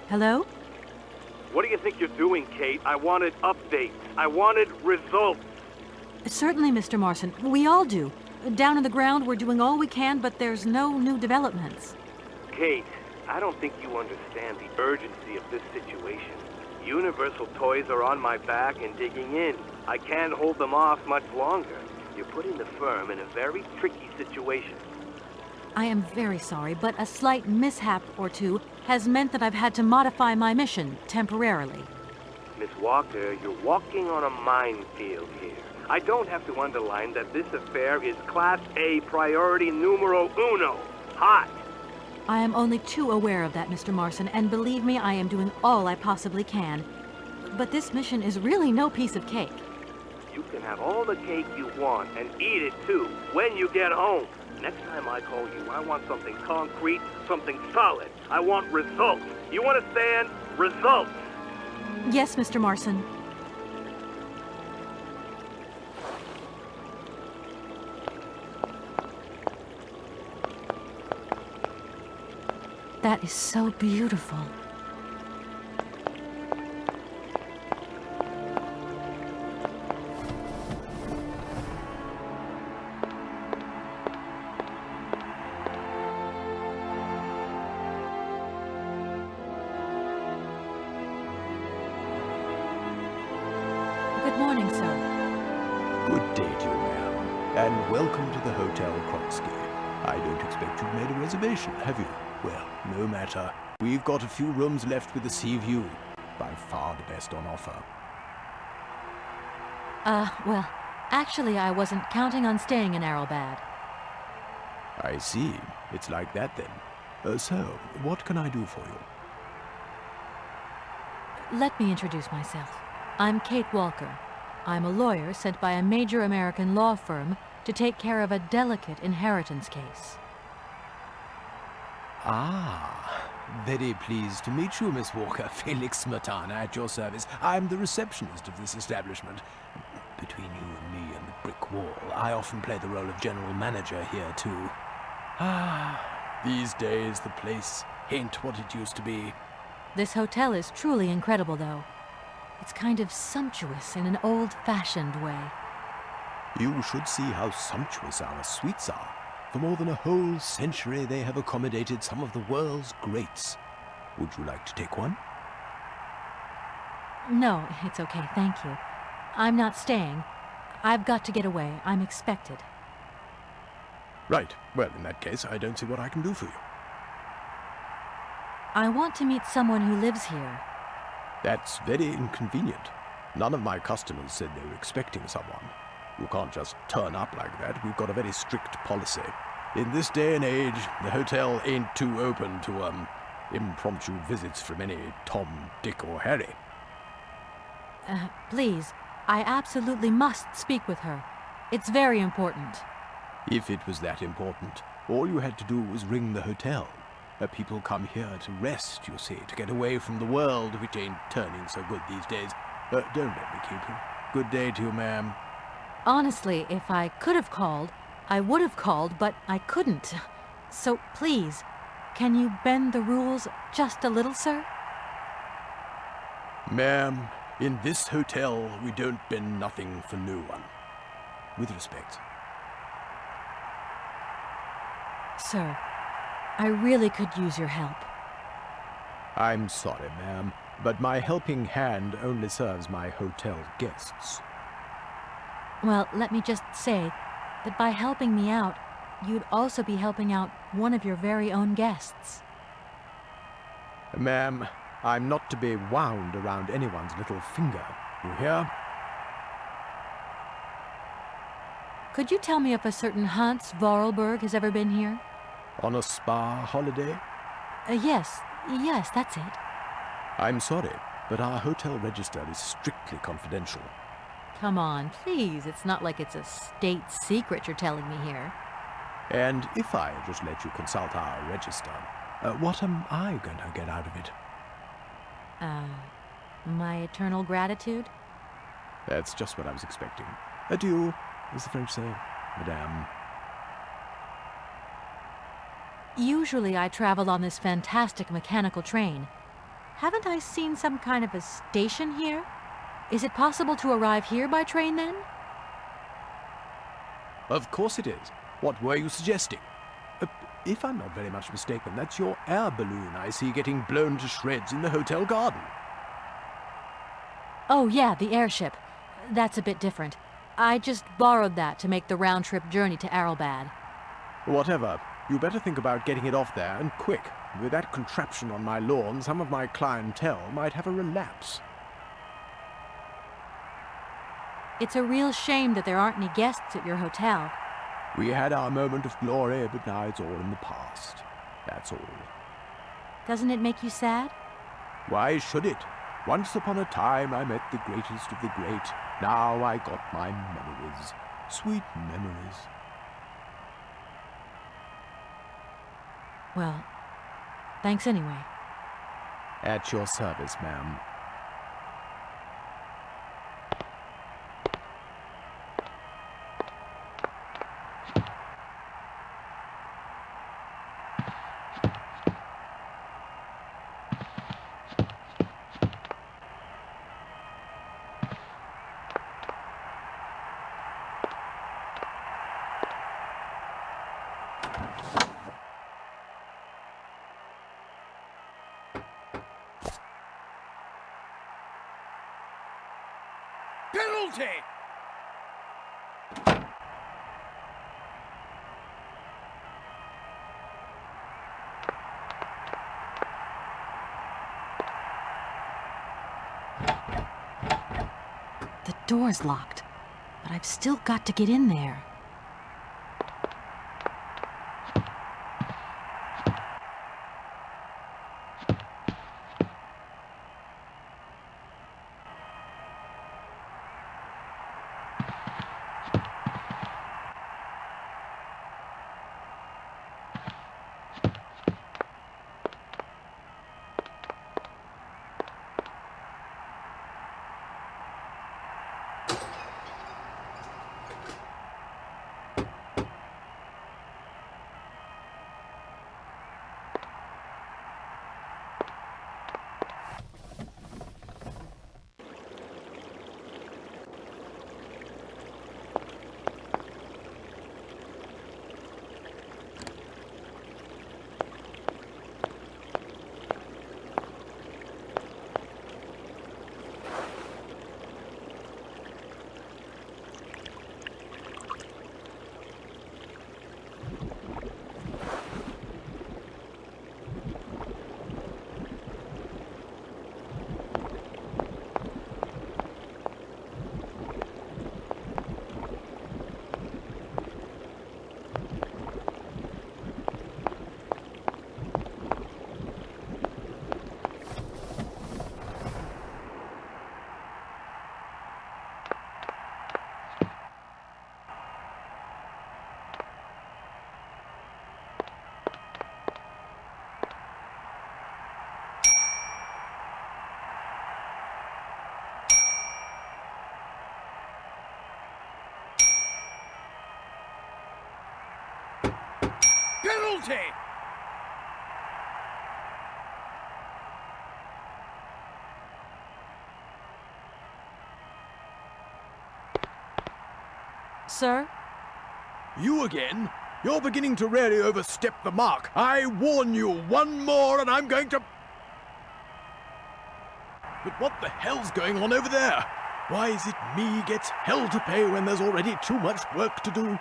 Hello? What do you think you're doing, Kate? I wanted updates. I wanted results. Certainly, Mr. Marson. We all do. Down on the ground, we're doing all we can, but there's no new developments. Kate, I don't think you understand the urgency of this situation. Universal Toys are on my back and digging in. I can't hold them off much longer. You're putting the firm in a very tricky situation. I am very sorry, but a slight mishap or two has meant that I've had to modify my mission temporarily. Miss Walker, you're walking on a minefield here. I don't have to underline that this affair is Class A priority numero uno. Hot. I am only too aware of that, Mr. Marson, and believe me, I am doing all I possibly can. But this mission is really no piece of cake. You can have all the cake you want and eat it too when you get home. Next time I call you, I want something concrete, something solid. I want results. You understand? Results. Yes, Mr. Marson. That is so beautiful. Good morning, sir. Good day to you, ma'am, and welcome to the Hotel Kronsky. I don't expect you've made a reservation, have you? Well, no matter. We've got a few rooms left with a sea view. By far the best on offer. Well, actually, I wasn't counting on staying in Arrowbad. I see. It's like that then. So, what can I do for you? Let me introduce myself. I'm Kate Walker. I'm a lawyer sent by a major American law firm to take care of a delicate inheritance case. Ah, very pleased to meet you, Miss Walker. Felix Smetana at your service. I'm the receptionist of this establishment. Between you and me and the brick wall, I often play the role of general manager here, too. Ah, these days the place ain't what it used to be. This hotel is truly incredible, though. It's kind of sumptuous in an old-fashioned way. You should see how sumptuous our suites are. For more than a whole century, they have accommodated some of the world's greats. Would you like to take one? No, it's okay, thank you. I'm not staying. I've got to get away. I'm expected. Right. Well, in that case, I don't see what I can do for you. I want to meet someone who lives here. That's very inconvenient. None of my customers said they were expecting someone. You can't just turn up like that. We've got a very strict policy. In this day and age, the hotel ain't too open to, impromptu visits from any Tom, Dick, or Harry. Please, I absolutely must speak with her. It's very important. If it was that important, all you had to do was ring the hotel. People come here to rest, you see, to get away from the world, which ain't turning so good these days. Don't let me keep you. Good day to you, ma'am. Honestly, if I could have called, I would have called, but I couldn't. So please, can you bend the rules just a little, sir? Ma'am, in this hotel, we don't bend nothing for no one. With respect. Sir, I really could use your help. I'm sorry, ma'am, but my helping hand only serves my hotel guests. Well, let me just say that by helping me out, you'd also be helping out one of your very own guests. Ma'am, I'm not to be wound around anyone's little finger. You hear? Could you tell me if a certain Hans Vorarlberg has ever been here? On a spa holiday? Yes, that's it. I'm sorry, but our hotel register is strictly confidential. Come on, please. It's not like it's a state secret you're telling me here. And if I just let you consult our register, what am I going to get out of it? My eternal gratitude? That's just what I was expecting. Adieu, as the French say, madame. Usually I travel on this fantastic mechanical train. Haven't I seen some kind of a station here? Is it possible to arrive here by train then? Of course it is. What were you suggesting? If I'm not very much mistaken, that's your air balloon I see getting blown to shreds in the hotel garden. Oh yeah, the airship. That's a bit different. I just borrowed that to make the round-trip journey to Arrelbad. Whatever. You better think about getting it off there, and quick. With that contraption on my lawn, some of my clientele might have a relapse. It's a real shame that there aren't any guests at your hotel. We had our moment of glory, but now it's all in the past. That's all. Doesn't it make you sad? Why should it? Once upon a time I met the greatest of the great. Now I got my memories. Sweet memories. Well, thanks anyway. At your service, ma'am. Penalty! The door's locked, but I've still got to get in there. Penalty! Sir? You again? You're beginning to really overstep the mark. I warn you, one more and I'm going to... But what the hell's going on over there? Why is it me gets hell to pay when there's already too much work to do?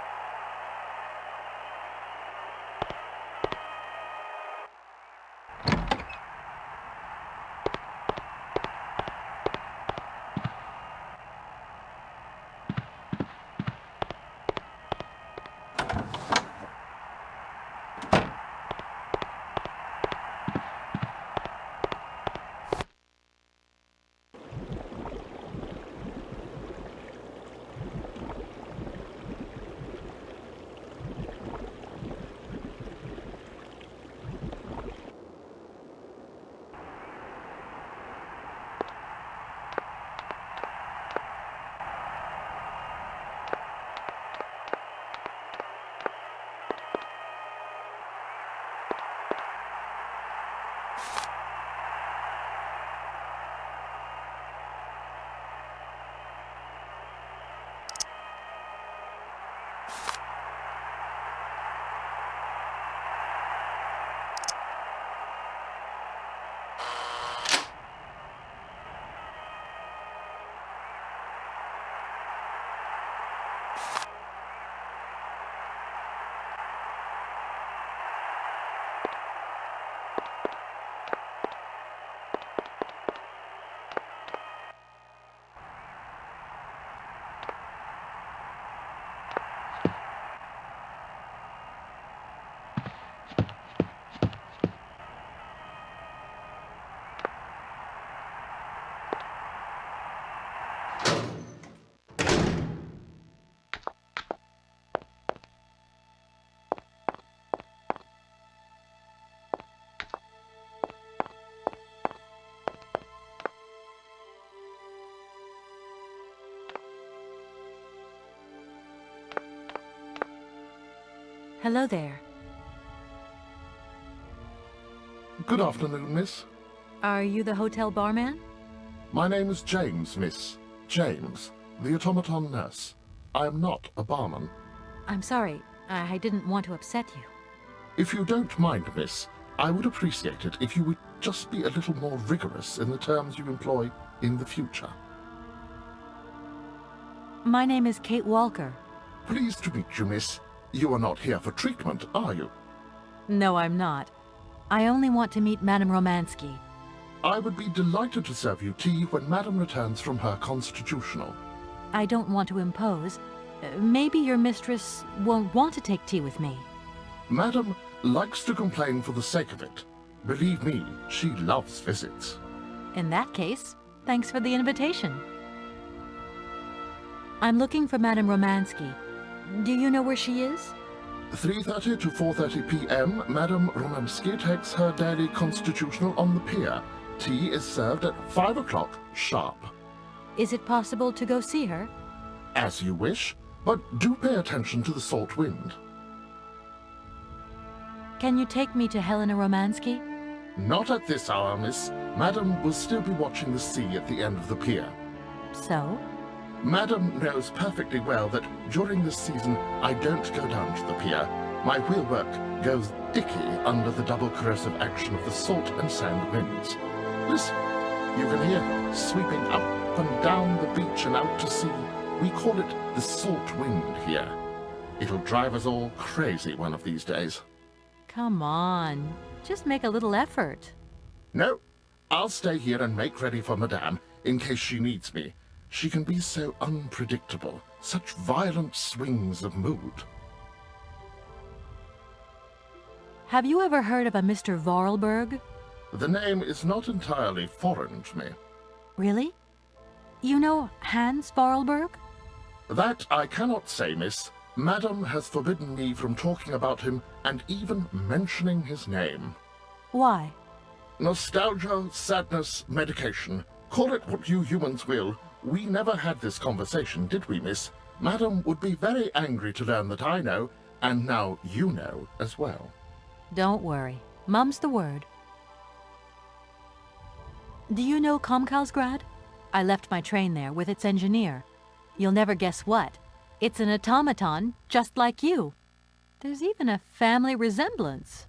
Hello there. Good afternoon, miss. Are you the hotel barman? My name is James, miss. James, the automaton nurse. I am not a barman. I'm sorry. I didn't want to upset you. If you don't mind, miss, I would appreciate it if you would just be a little more rigorous in the terms you employ in the future. My name is Kate Walker. Pleased to meet you, miss. You are not here for treatment, are you? No, I'm not. I only want to meet Madame Romansky. I would be delighted to serve you tea when Madame returns from her constitutional. I don't want to impose. Maybe your mistress won't want to take tea with me. Madame likes to complain for the sake of it. Believe me, she loves visits. In that case, thanks for the invitation. I'm looking for Madame Romansky. Do you know where she is? 3:30 to 4:30 p.m., Madame Romansky takes her daily constitutional on the pier. Tea is served at 5 o'clock sharp. Is it possible to go see her? As you wish, but do pay attention to the salt wind. Can you take me to Helena Romansky? Not at this hour, miss. Madame will still be watching the sea at the end of the pier. So? Madame knows perfectly well that during this season I don't go down to the pier. My wheelwork goes dicky under the double corrosive action of the salt and sand winds. Listen, you can hear them sweeping up and down the beach and out to sea. We call it the salt wind here. It'll drive us all crazy one of these days. Come on. Just make a little effort. No, I'll stay here and make ready for Madame in case she needs me. She can be so unpredictable, such violent swings of mood. Have you ever heard of a Mr. Vorarlberg? The name is not entirely foreign to me. Really? You know Hans Vorarlberg? That I cannot say, miss. Madame has forbidden me from talking about him and even mentioning his name. Why? Nostalgia, sadness, medication. Call it what you humans will. We never had this conversation, did we, miss? Madame would be very angry to learn that I know, and now you know as well. Don't worry. Mum's the word. Do you know Komkalsgrad? I left my train there with its engineer. You'll never guess what. It's an automaton just like you. There's even a family resemblance.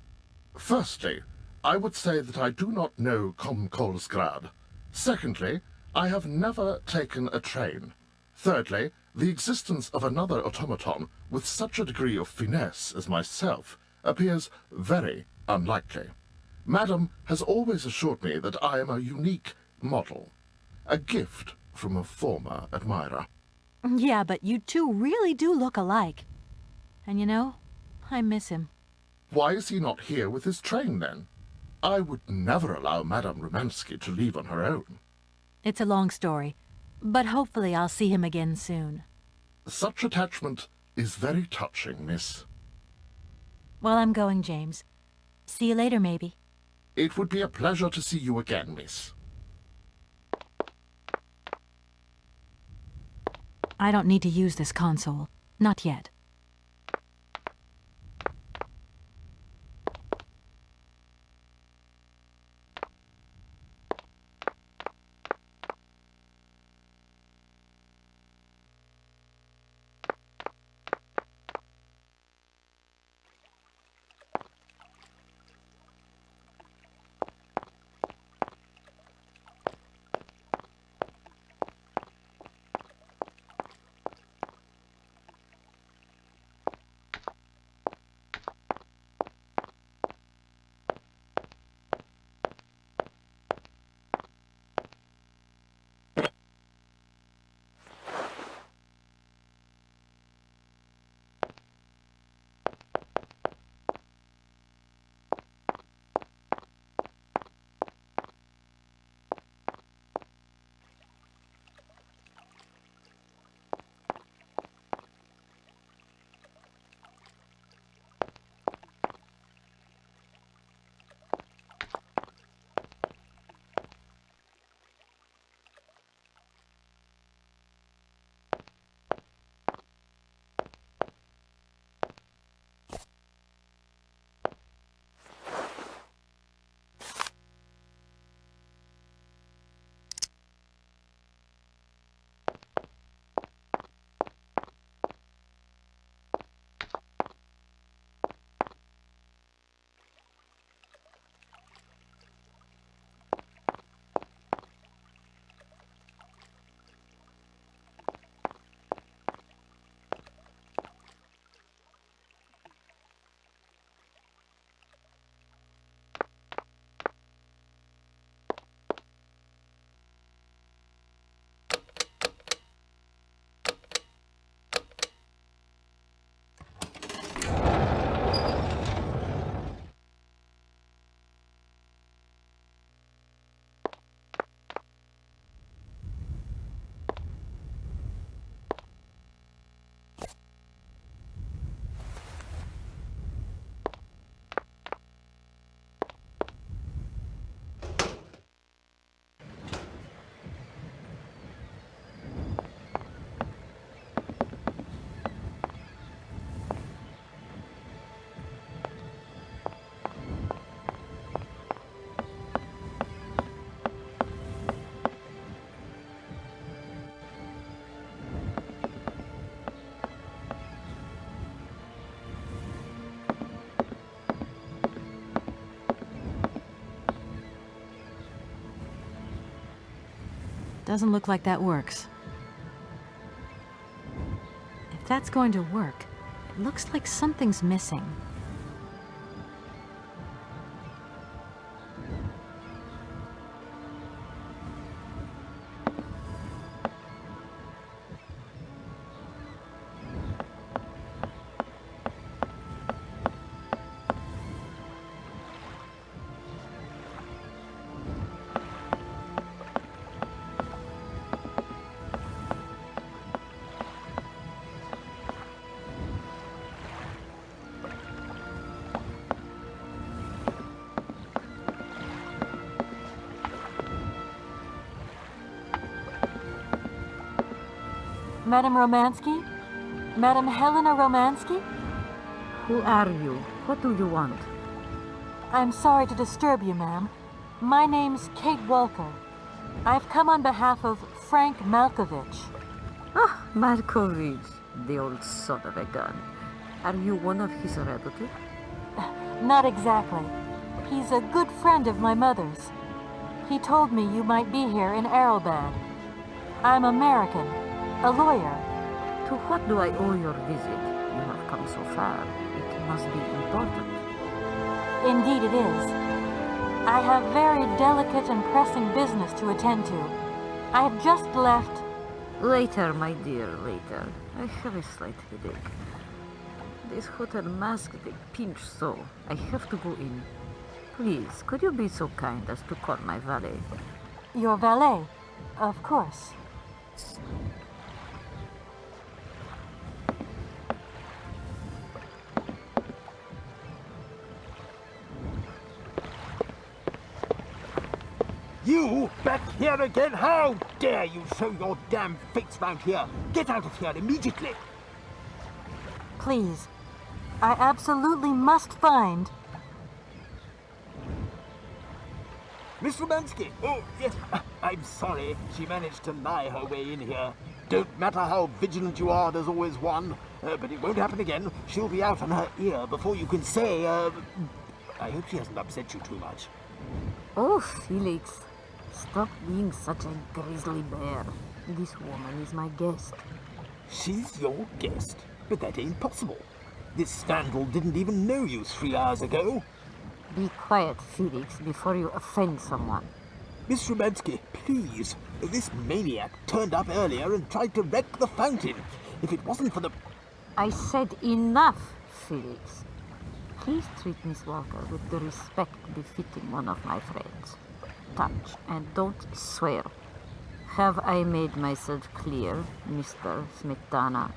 Firstly, I would say that I do not know Komkalsgrad. Secondly, I have never taken a train. Thirdly, the existence of another automaton with such a degree of finesse as myself appears very unlikely. Madame has always assured me that I am a unique model, a gift from a former admirer. Yeah, but you two really do look alike. And you know, I miss him. Why is he not here with his train, then? I would never allow Madame Romansky to leave on her own. It's a long story, but hopefully I'll see him again soon. Such attachment is very touching, miss. Well, I'm going, James. See you later, maybe. It would be a pleasure to see you again, miss. I don't need to use this console. Not yet. Doesn't look like that works. If that's going to work, it looks like something's missing. Madam Romansky? Madam Helena Romansky? Who are you? What do you want? I'm sorry to disturb you, ma'am. My name's Kate Walker. I've come on behalf of Frank Malkovich. Ah, Markovich, the old son of a gun. Are you one of his relatives? Not exactly. He's a good friend of my mother's. He told me you might be here in Arrowbad. I'm American, a lawyer. To what do I owe your visit? You have come so far. It must be important. Indeed it is. I have very delicate and pressing business to attend to. I have just left... Later, my dear, later. I have a slight headache. This hotel mask, they pinch so. I have to go in. Please, could you be so kind as to call my valet? Your valet? Of course. You back here again? How dare you show your damn face round here? Get out of here immediately! Please. I absolutely must find... Miss Romansky! Oh, yes, I'm sorry. She managed to lie her way in here. Don't matter how vigilant you are, there's always one. But it won't happen again. She'll be out on her ear before you can say, I hope she hasn't upset you too much. Oh, Felix. Stop being such a grizzly bear. This woman is my guest. She's your guest? But that ain't possible. This vandal didn't even know you 3 hours ago. Be quiet, Felix, before you offend someone. Miss Romansky, please. This maniac turned up earlier and tried to wreck the fountain. If it wasn't for the... I said enough, Felix. Please treat Miss Walker with the respect befitting one of my friends. Touch and don't swear. Have I made myself clear, Mr. Smetana?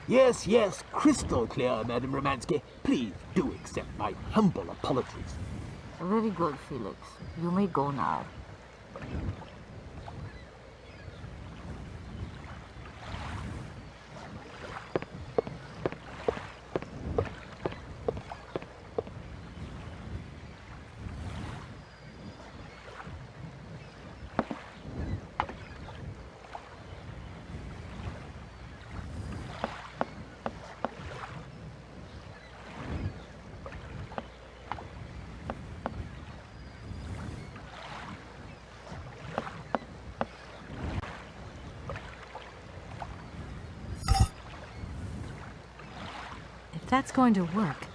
Yes, yes, crystal clear, Madam Romansky. Please do accept my humble apologies. Very good, Felix. You may go now. If that's going to work...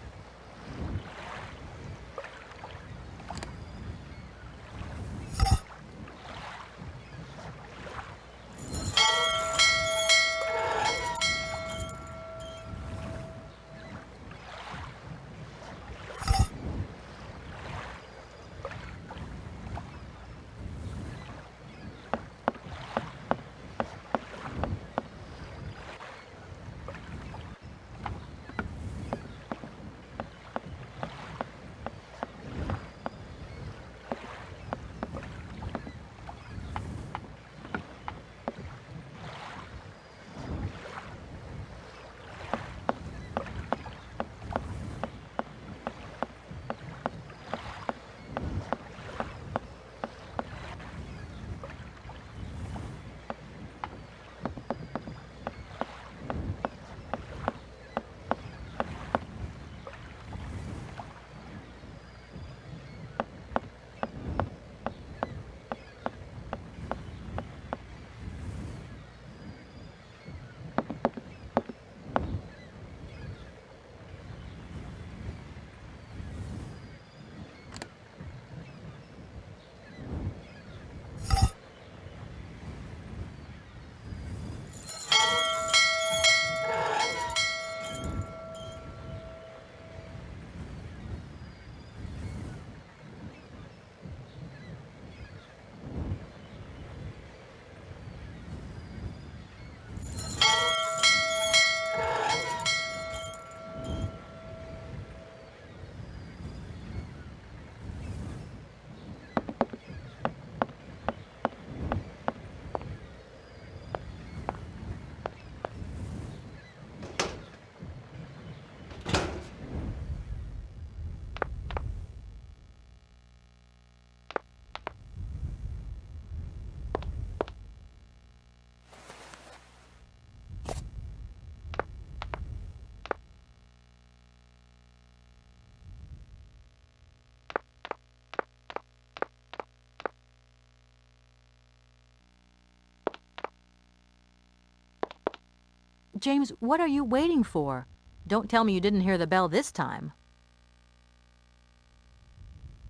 James, what are you waiting for? Don't tell me you didn't hear the bell this time.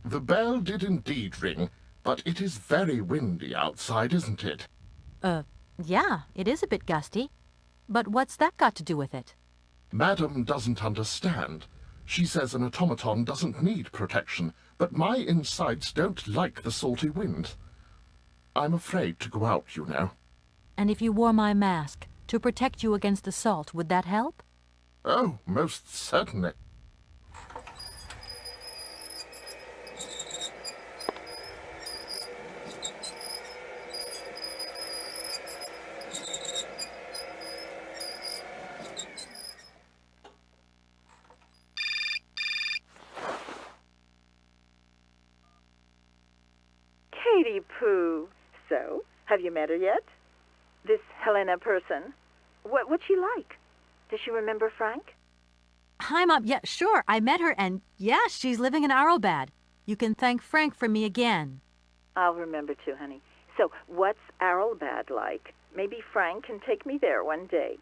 The bell did indeed ring, but it is very windy outside, isn't it? Yeah, it is a bit gusty. But what's that got to do with it? Madam doesn't understand. She says an automaton doesn't need protection, but my insides don't like the salty wind. I'm afraid to go out, you know. And if you wore my mask to protect you against the salt, would that help? Oh, most certainly. Katie Pooh. So, have you met her yet? This Helena person? What's she like? Does she remember Frank? Hi, Mom. Yeah, sure. I met her, and yeah, she's living in Arrowbad. You can thank Frank for me again. I'll remember too, honey. So, what's Arrowbad like? Maybe Frank can take me there one day.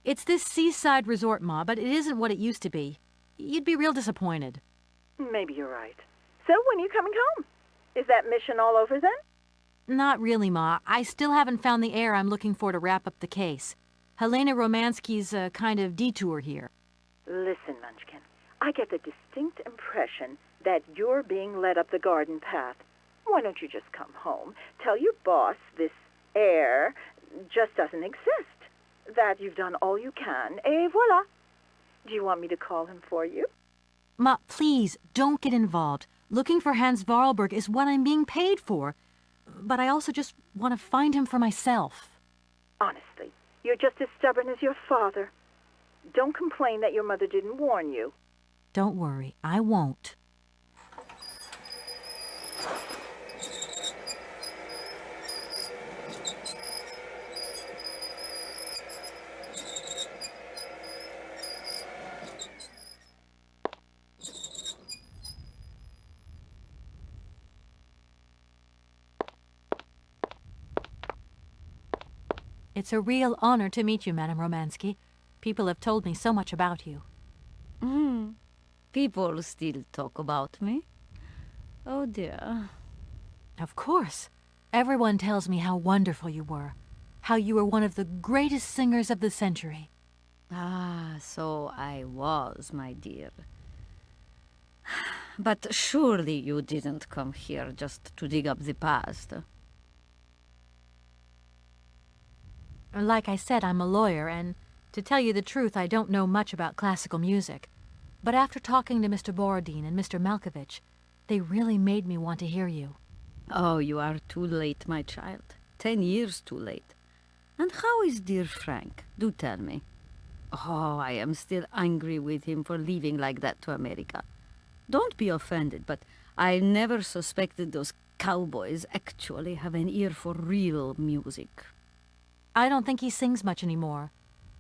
It's this seaside resort, Ma, but it isn't what it used to be. You'd be real disappointed. Maybe you're right. So, when are you coming home? Is that mission all over then? Not really, Ma. I still haven't found the heir I'm looking for to wrap up the case. Helena Romansky's a kind of detour here. Listen, Munchkin, I get the distinct impression that you're being led up the garden path. Why don't you just come home, tell your boss this heir just doesn't exist, that you've done all you can, et voila. Do you want me to call him for you? Ma, please, don't get involved. Looking for Hans Varlberg is what I'm being paid for. But I also just want to find him for myself. Honestly, you're just as stubborn as your father. Don't complain that your mother didn't warn you. Don't worry, I won't. It's a real honor to meet you, Madame Romansky. People have told me so much about you. People still talk about me. Oh dear. Of course. Everyone tells me how wonderful you were. How you were one of the greatest singers of the century. Ah, so I was, my dear. But surely you didn't come here just to dig up the past. Like I said, I'm a lawyer, and to tell you the truth, I don't know much about classical music. But after talking to Mr. Borodin and Mr. Malkovich, they really made me want to hear you. Oh, you are too late, my child. 10 years too late. And how is dear Frank? Do tell me. Oh, I am still angry with him for leaving like that to America. Don't be offended, but I never suspected those cowboys actually have an ear for real music. I don't think he sings much anymore.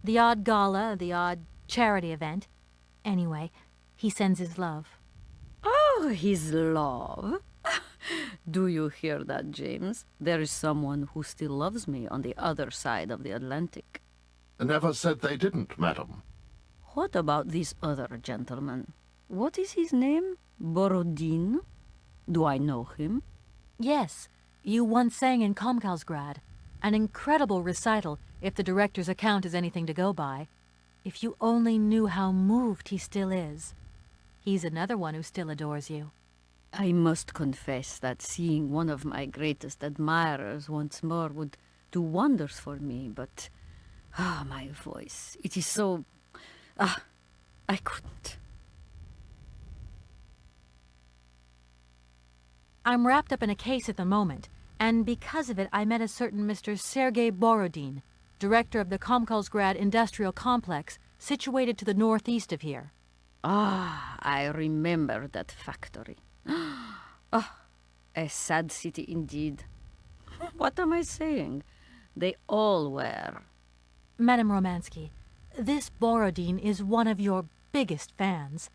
The odd gala, the odd charity event. Anyway, he sends his love. Oh, his love. Do you hear that, James? There is someone who still loves me on the other side of the Atlantic. Never said they didn't, madam. What about this other gentleman? What is his name? Borodin? Do I know him? Yes, you once sang in Komkalsgrad. An incredible recital, if the director's account is anything to go by. If you only knew how moved he still is. He's another one who still adores you. I must confess that seeing one of my greatest admirers once more would do wonders for me, but... my voice. It is so... I couldn't. I'm wrapped up in a case at the moment, and because of it I met a certain Mr. Sergei Borodin, director of the Komkalsgrad Industrial Complex, situated to the northeast of here. I remember that factory. A sad city indeed. What am I saying? They all were. Madame Romansky, this Borodin is one of your biggest fans.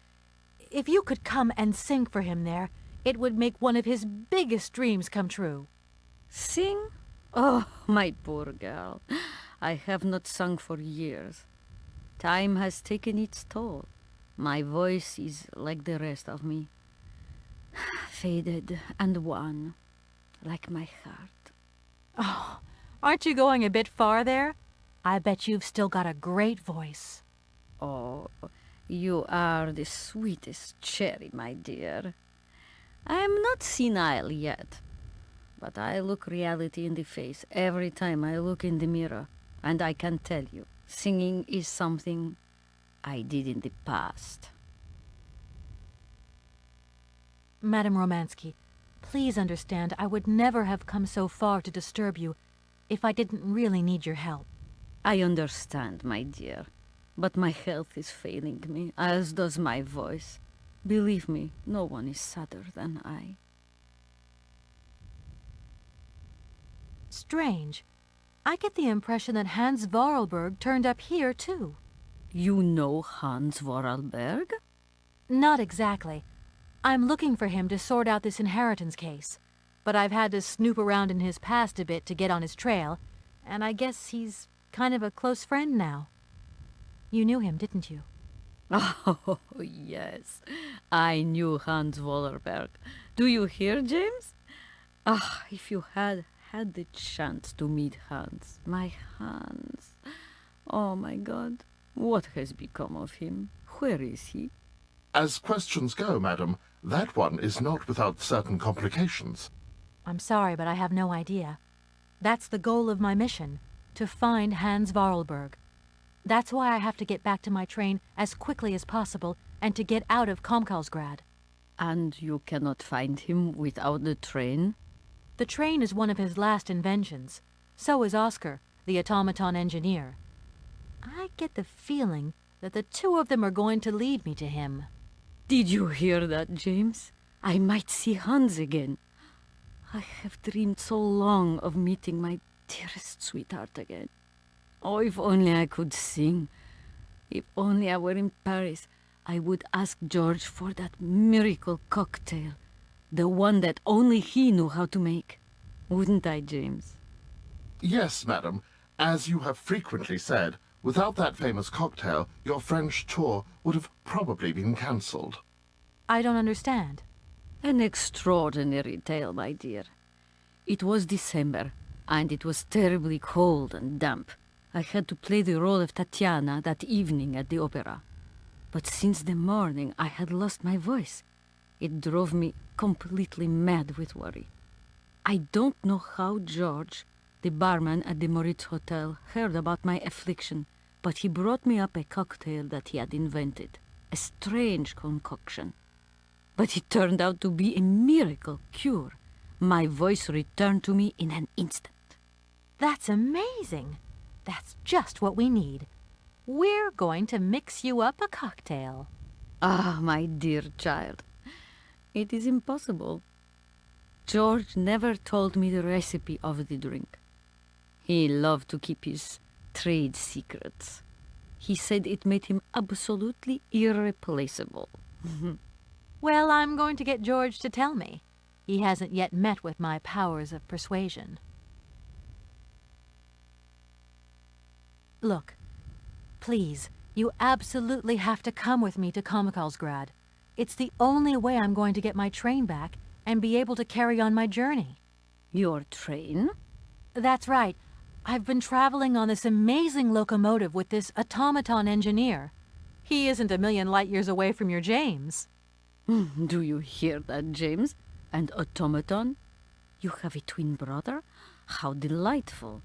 If you could come and sing for him there, it would make one of his biggest dreams come true. Sing? Oh, my poor girl. I have not sung for years. Time has taken its toll. My voice is like the rest of me. Faded and wan, like my heart. Oh, aren't you going a bit far there? I bet you've still got a great voice. Oh, you are the sweetest cherry, my dear. I am not senile yet, but I look reality in the face every time I look in the mirror, and I can tell you, singing is something I did in the past. Madame Romansky, please understand I would never have come so far to disturb you if I didn't really need your help. I understand, my dear, but my health is failing me, as does my voice. Believe me, no one is sadder than I. Strange. I get the impression that Hans Vorarlberg turned up here, too. You know Hans Vorarlberg? Not exactly. I'm looking for him to sort out this inheritance case. But I've had to snoop around in his past a bit to get on his trail, and I guess he's kind of a close friend now. You knew him, didn't you? Oh, yes. I knew Hans Vorarlberg. Do you hear, James? Ah, if you had had the chance to meet Hans. My Hans. Oh, my God. What has become of him? Where is he? As questions go, madam, that one is not without certain complications. I'm sorry, but I have no idea. That's the goal of my mission, to find Hans Vorarlberg. That's why I have to get back to my train as quickly as possible and to get out of Komkalsgrad. And you cannot find him without the train? The train is one of his last inventions. So is Oscar, the automaton engineer. I get the feeling that the two of them are going to lead me to him. Did you hear that, James? I might see Hans again. I have dreamed so long of meeting my dearest sweetheart again. Oh, if only I could sing. If only I were in Paris, I would ask George for that miracle cocktail. The one that only he knew how to make. Wouldn't I, James? Yes, madam. As you have frequently said, without that famous cocktail, your French tour would have probably been cancelled. I don't understand. An extraordinary tale, my dear. It was December, and it was terribly cold and damp. I had to play the role of Tatiana that evening at the opera. But since the morning I had lost my voice. It drove me completely mad with worry. I don't know how George, the barman at the Moritz Hotel, heard about my affliction, but he brought me up a cocktail that he had invented. A strange concoction. But it turned out to be a miracle cure. My voice returned to me in an instant. That's amazing. That's just what we need. We're going to mix you up a cocktail. Ah, my dear child. It is impossible. George never told me the recipe of the drink. He loved to keep his trade secrets. He said it made him absolutely irreplaceable. Well, I'm going to get George to tell me. He hasn't yet met with my powers of persuasion. Look, please, you absolutely have to come with me to Komkalsgrad. It's the only way I'm going to get my train back and be able to carry on my journey. Your train? That's right. I've been traveling on this amazing locomotive with this automaton engineer. He isn't a million light years away from your James. Do you hear that, James? And automaton? You have a twin brother? How delightful.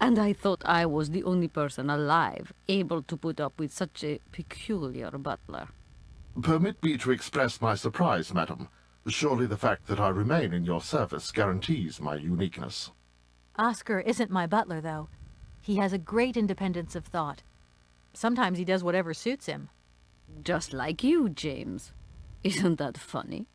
And I thought I was the only person alive able to put up with such a peculiar butler. Permit me to express my surprise, madam. Surely the fact that I remain in your service guarantees my uniqueness. Oscar isn't my butler, though. He has a great independence of thought. Sometimes he does whatever suits him. Just like you, James. Isn't that funny?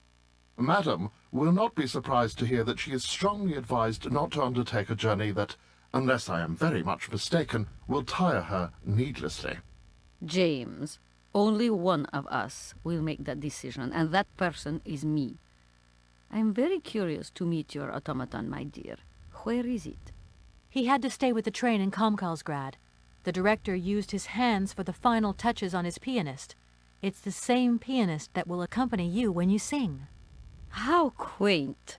Madam will not be surprised to hear that she is strongly advised not to undertake a journey that, unless I am very much mistaken, will tire her needlessly. James, only one of us will make that decision, and that person is me. I'm very curious to meet your automaton, my dear. Where is it? He had to stay with the train in Komkalsgrad. The director used his hands for the final touches on his pianist. It's the same pianist that will accompany you when you sing. How quaint.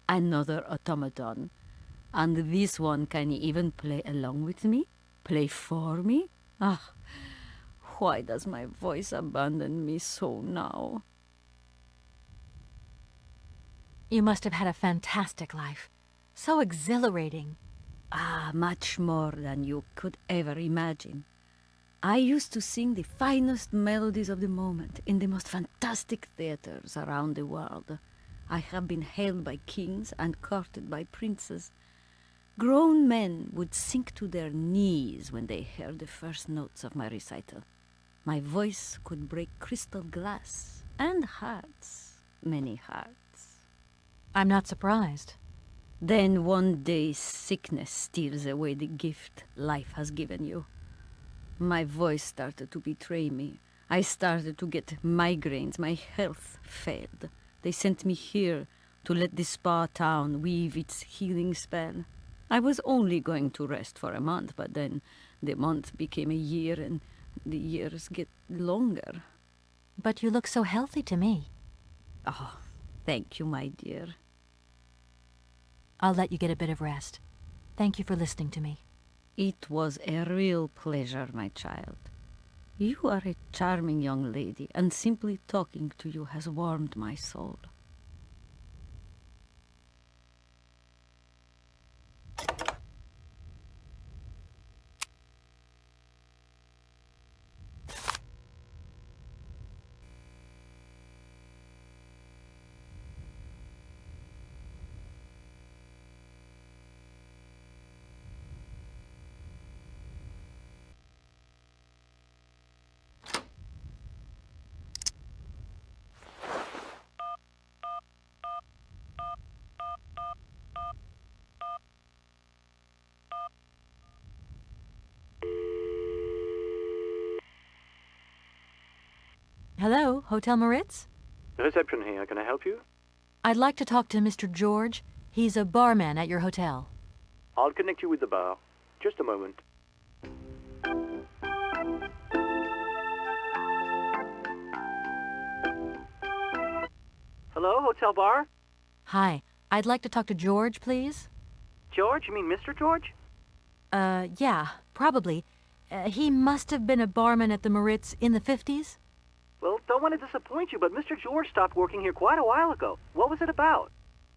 Another automaton. And this one can even play along with me? Play for me? Ah, why does my voice abandon me so now? You must have had a fantastic life. So exhilarating. Ah, much more than you could ever imagine. I used to sing the finest melodies of the moment in the most fantastic theaters around the world. I have been hailed by kings and courted by princes. Grown men would sink to their knees when they heard the first notes of my recital. My voice could break crystal glass and hearts, many hearts. I'm not surprised. Then one day sickness steals away the gift life has given you. My voice started to betray me. I started to get migraines. My health failed. They sent me here to let the spa town weave its healing spell. I was only going to rest for a month, but then the month became a year and the years get longer. But you look so healthy to me. Oh, thank you, my dear. I'll let you get a bit of rest. Thank you for listening to me. It was a real pleasure, my child. You are a charming young lady, and simply talking to you has warmed my soul. Hello, Hotel Moritz? Reception here. Can I help you? I'd like to talk to Mr. George. He's a barman at your hotel. I'll connect you with the bar. Just a moment. Hello, hotel bar? Hi, I'd like to talk to George, please. George? You mean Mr. George? Yeah, probably. He must have been a barman at the Moritz in the 50s. Well, don't want to disappoint you, but Mr. George stopped working here quite a while ago. What was it about?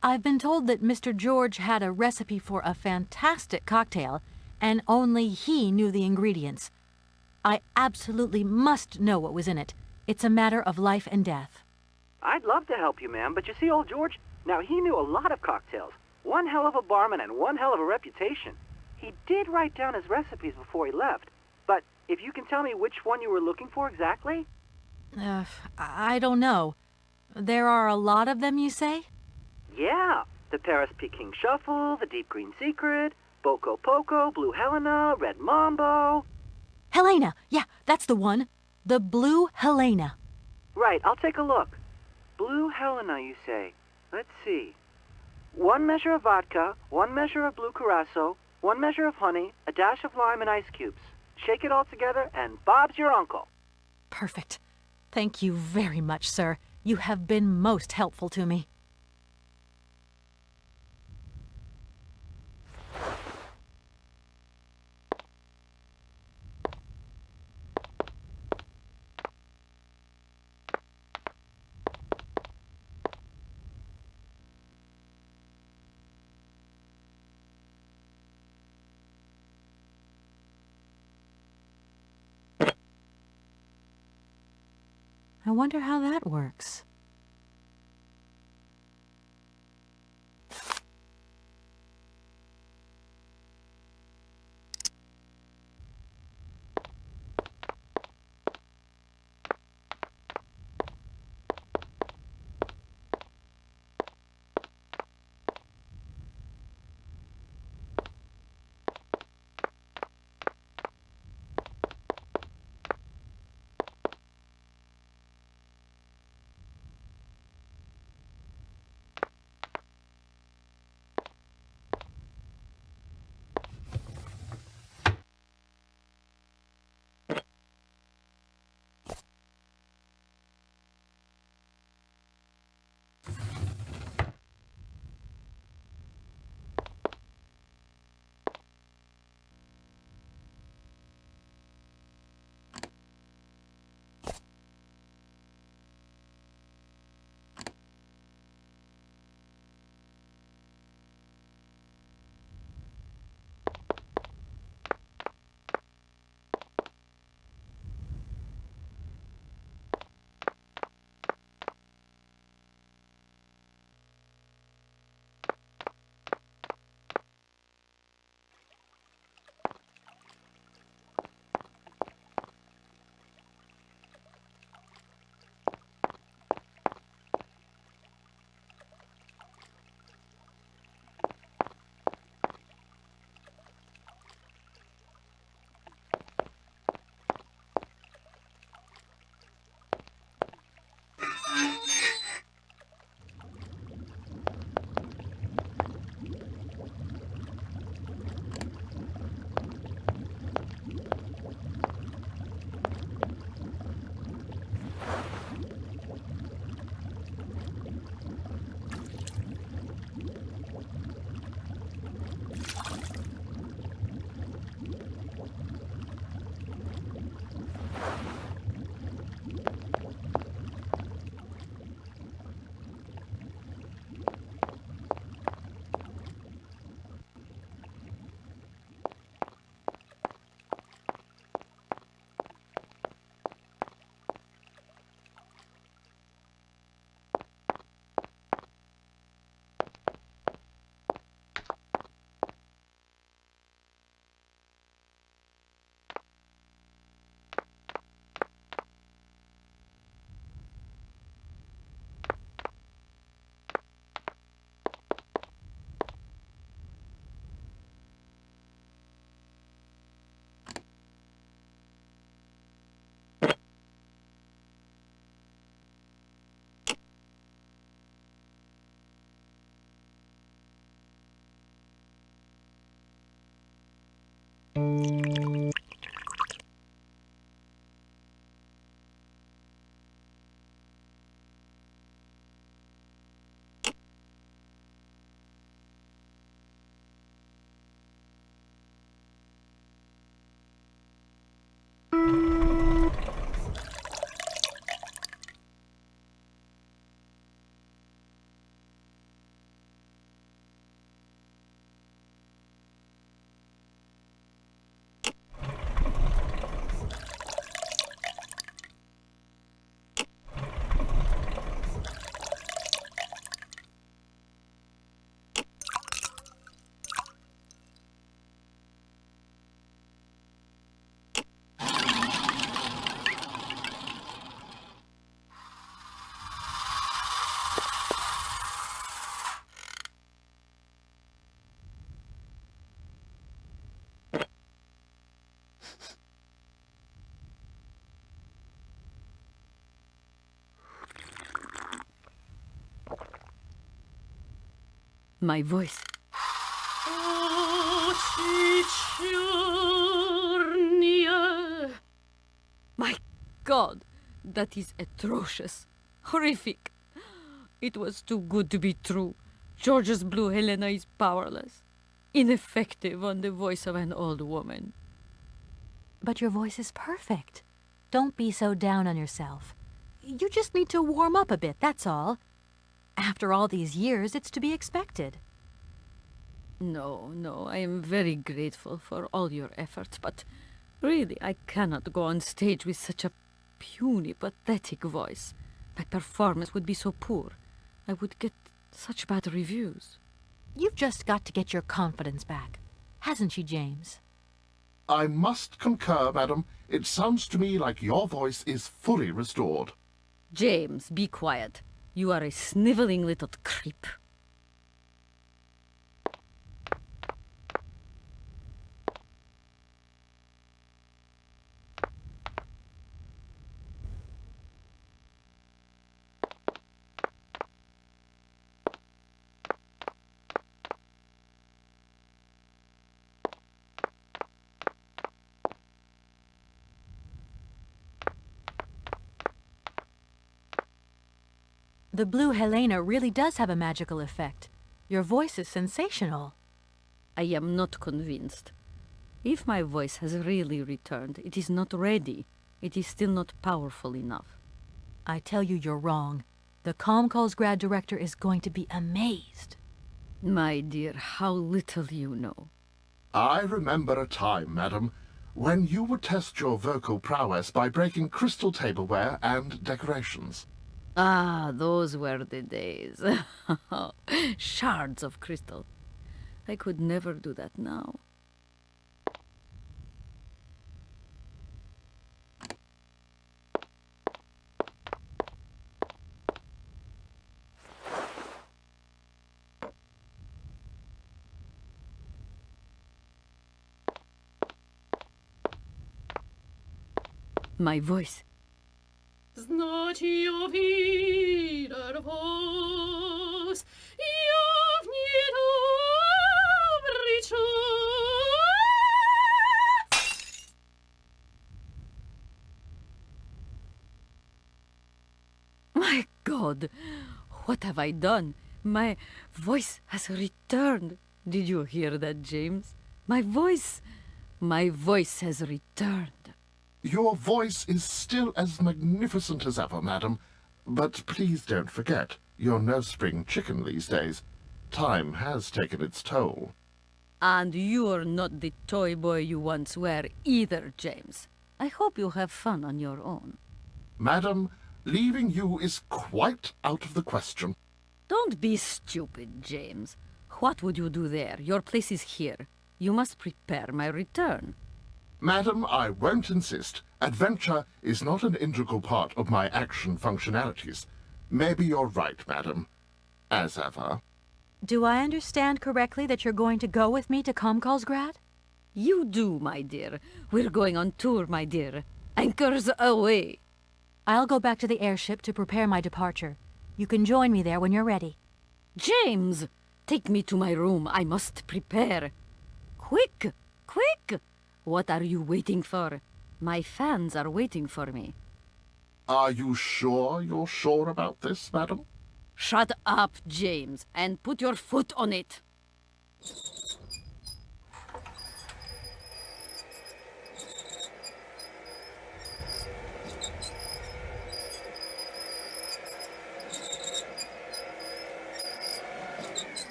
I've been told that Mr. George had a recipe for a fantastic cocktail, and only he knew the ingredients. I absolutely must know what was in it. It's a matter of life and death. I'd love to help you, ma'am, but you see, old George, now he knew a lot of cocktails. One hell of a barman and one hell of a reputation. He did write down his recipes before he left. But if you can tell me which one you were looking for exactly? I don't know. There are a lot of them, you say? Yeah, the Paris Peking Shuffle, the Deep Green Secret, Boco Poco, Blue Helena, Red Mambo. Helena! Yeah, that's the one. The Blue Helena. Right, I'll take a look. Blue Helena, you say? Let's see. 1 measure of vodka, 1 measure of blue curacao, 1 measure of honey, a dash of lime and ice cubes. Shake it all together, and Bob's your uncle. Perfect. Thank you very much, sir. You have been most helpful to me. I wonder how that works. My voice. My God, that is atrocious. Horrific. It was too good to be true. George's Blue Helena is powerless. Ineffective on the voice of an old woman. But your voice is perfect. Don't be so down on yourself. You just need to warm up a bit, that's all. After all these years, it's to be expected. No, I am very grateful for all your efforts, but really, I cannot go on stage with such a puny, pathetic voice. My performance would be so poor. I would get such bad reviews. You've just got to get your confidence back. Hasn't she, James? I must concur, madam. It sounds to me like your voice is fully restored. James, be quiet. You are a sniveling little creep. The Blue Helena really does have a magical effect. Your voice is sensational. I am not convinced. If my voice has really returned, it is not ready. It is still not powerful enough. I tell you, you're wrong. The Comcalls grad director is going to be amazed. My dear, how little you know. I remember a time, madam, when you would test your vocal prowess by breaking crystal tableware and decorations. Ah, those were the days. Shards of crystal. I could never do that now. My voice. Znacie wider was, ja w niedobry czas. My God, what have I done? My voice has returned. Did you hear that, James? My voice has returned. Your voice is still as magnificent as ever, madam. But please don't forget, you're no spring chicken these days. Time has taken its toll. And you're not the toy boy you once were either, James. I hope you have fun on your own. Madam, leaving you is quite out of the question. Don't be stupid, James. What would you do there? Your place is here. You must prepare my return. Madam, I won't insist. Adventure is not an integral part of my action functionalities. Maybe you're right, madam. As ever. Do I understand correctly that you're going to go with me to Comcalls grad? You do, my dear. We're going on tour, my dear. Anchors away. I'll go back to the airship to prepare my departure. You can join me there when you're ready. James, take me to my room. I must prepare. Quick, quick! What are you waiting for? My fans are waiting for me. Are you sure you're sure about this, madam? Shut up, James, and put your foot on it.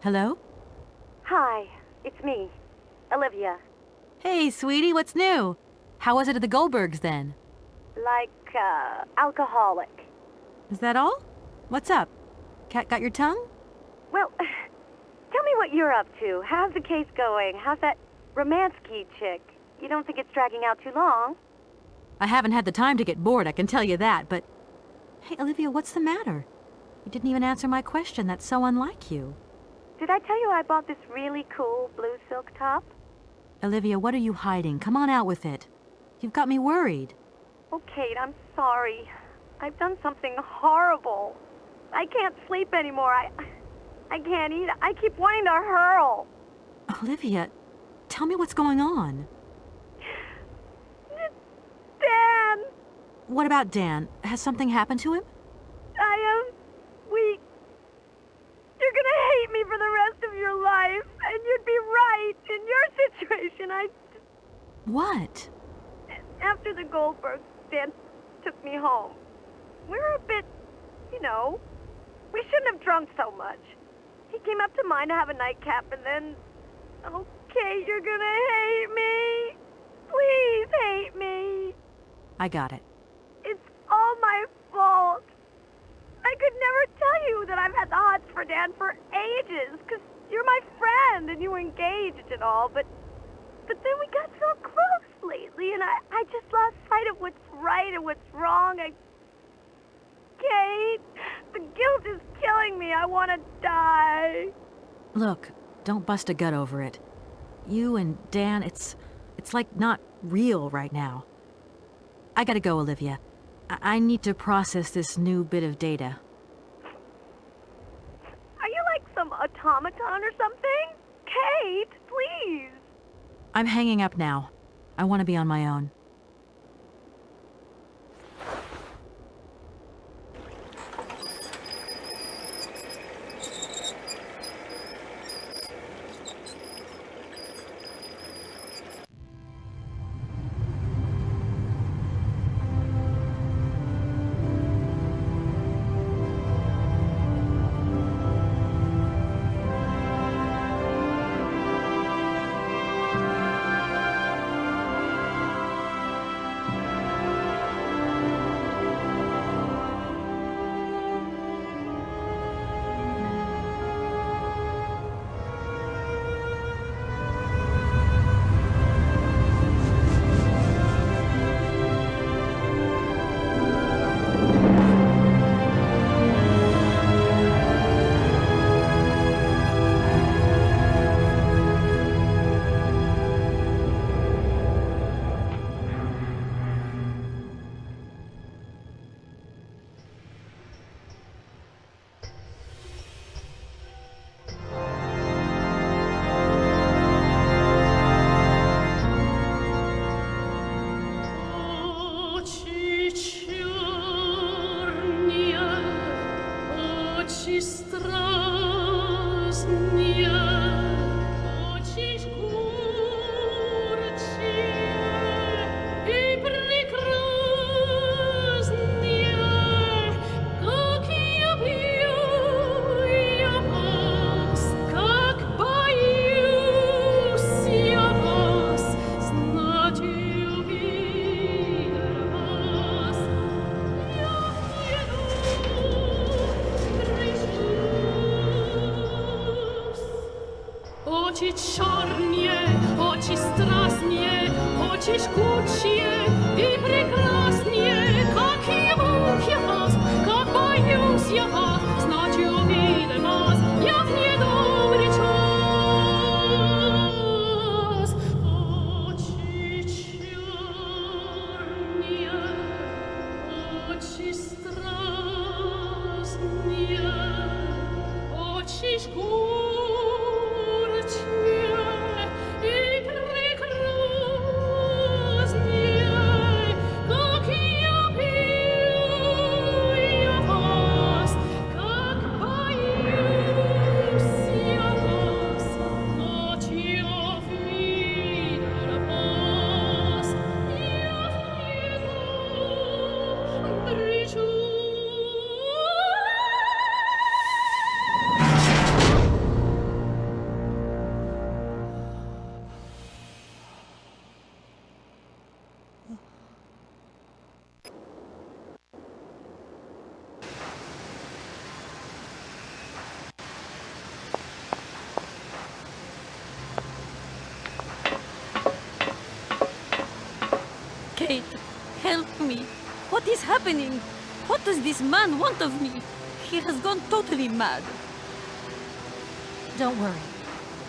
Hello? Hi, it's me, Olivia. Hey, sweetie, what's new? How was it at the Goldbergs then? Like, alcoholic. Is that all? What's up? Cat got your tongue? Well, tell me what you're up to. How's the case going? How's that Romansky chick? You don't think it's dragging out too long? I haven't had the time to get bored, I can tell you that, but... Hey, Olivia, what's the matter? You didn't even answer my question. That's so unlike you. Did I tell you I bought this really cool blue silk top? Olivia, what are you hiding? Come on out with it. You've got me worried. Oh, Kate, I'm sorry. I've done something horrible. I can't sleep anymore. I can't eat. I keep wanting to hurl. Olivia, tell me what's going on. Dan! What about Dan? Has something happened to him? You're gonna hate me for the rest of your life, and you'd be right. In your situation, What? After the Goldbergs, Dan took me home. We were a bit, we shouldn't have drunk so much. He came up to mine to have a nightcap, and then... Okay, you're gonna hate me. Please hate me. I got it. It's all my fault. I could never tell you that I've had the hots for Dan for ages, because you're my friend and you were engaged and all, but then we got so close lately, and I just lost sight of what's right and what's wrong. Kate, the guilt is killing me. I want to die. Look, don't bust a gut over it. You and Dan, it's like not real right now. I gotta go, Olivia. I need to process this new bit of data. Are you like some automaton or something? Kate, please. I'm hanging up now. I want to be on my own. Ci strasnie Oči čornie, oči strasnie, oči žgučie и прекраснее, как ему я вас, как боюсь я вас, знать увидел вас, я в недобрый час. Очи черные, очи страстные, очи жгучие и прекраснее, как я пью я вас, как боюсь я вас, ночь я видел вас, я в недобрый час. Kate, help me. What is happening? What does this man want of me? He has gone totally mad. Don't worry.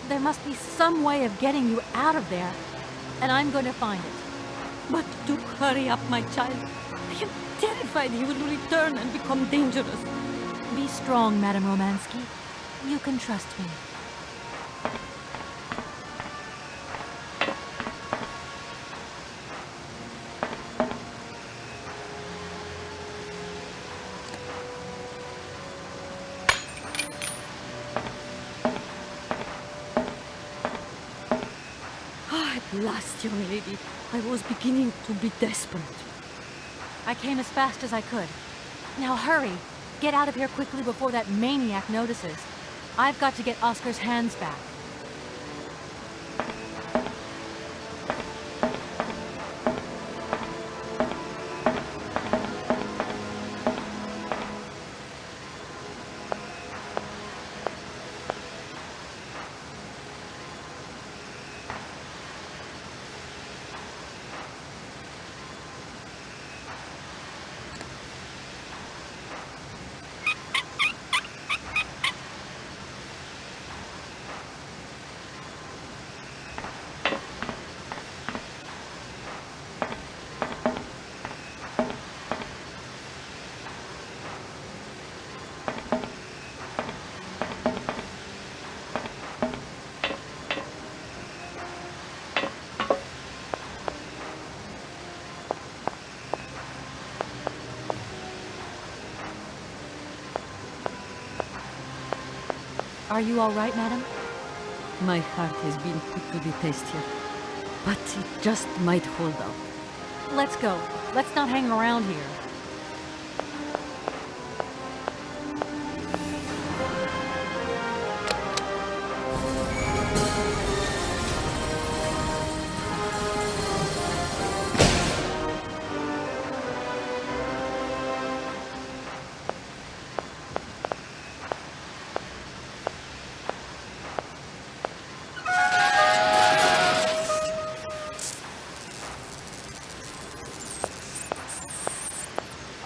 There must be some way of getting you out of there, and I'm going to find it. But do hurry up, my child. I am terrified he will return and become dangerous. Be strong, Madame Romansky. You can trust me. At last, young lady. I was beginning to be desperate. I came as fast as I could. Now hurry. Get out of here quickly before that maniac notices. I've got to get Oscar's hands back. Are you all right, madam? My heart has been put to the test here, but it just might hold out. Let's go. Let's not hang around here.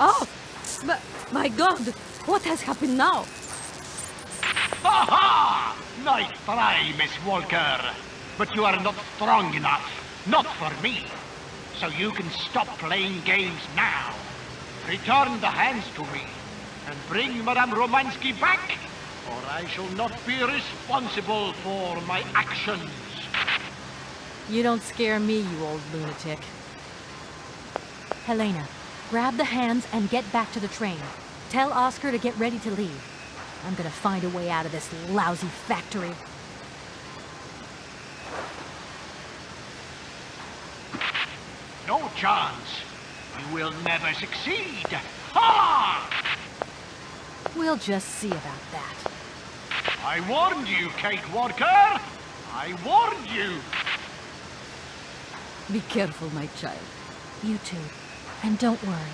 Oh! My God! What has happened now? Ha-ha! Nice try, Miss Walker. But you are not strong enough. Not for me. So you can stop playing games now. Return the hands to me. And bring Madame Romansky back, or I shall not be responsible for my actions. You don't scare me, you old lunatic. Helena, grab the hands and get back to the train. Tell Oscar to get ready to leave. I'm gonna find a way out of this lousy factory. No chance. You will never succeed. Ha! We'll just see about that. I warned you, Kate Walker. I warned you. Be careful, my child. You too. And don't worry.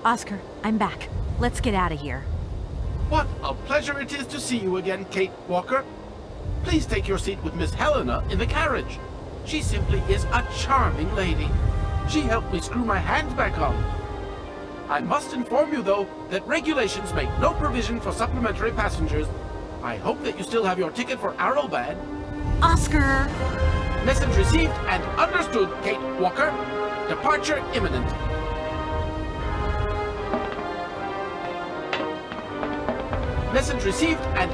Oscar, I'm back. Let's get out of here. What a pleasure it is to see you again, Kate Walker. Please take your seat with Miss Helena in the carriage. She simply is a charming lady. She helped me screw my hand back on. I must inform you, though, that regulations make no provision for supplementary passengers. I hope that you still have your ticket for Arrowbad. Oscar! Message received and understood, Kate Walker. Departure imminent. Message received and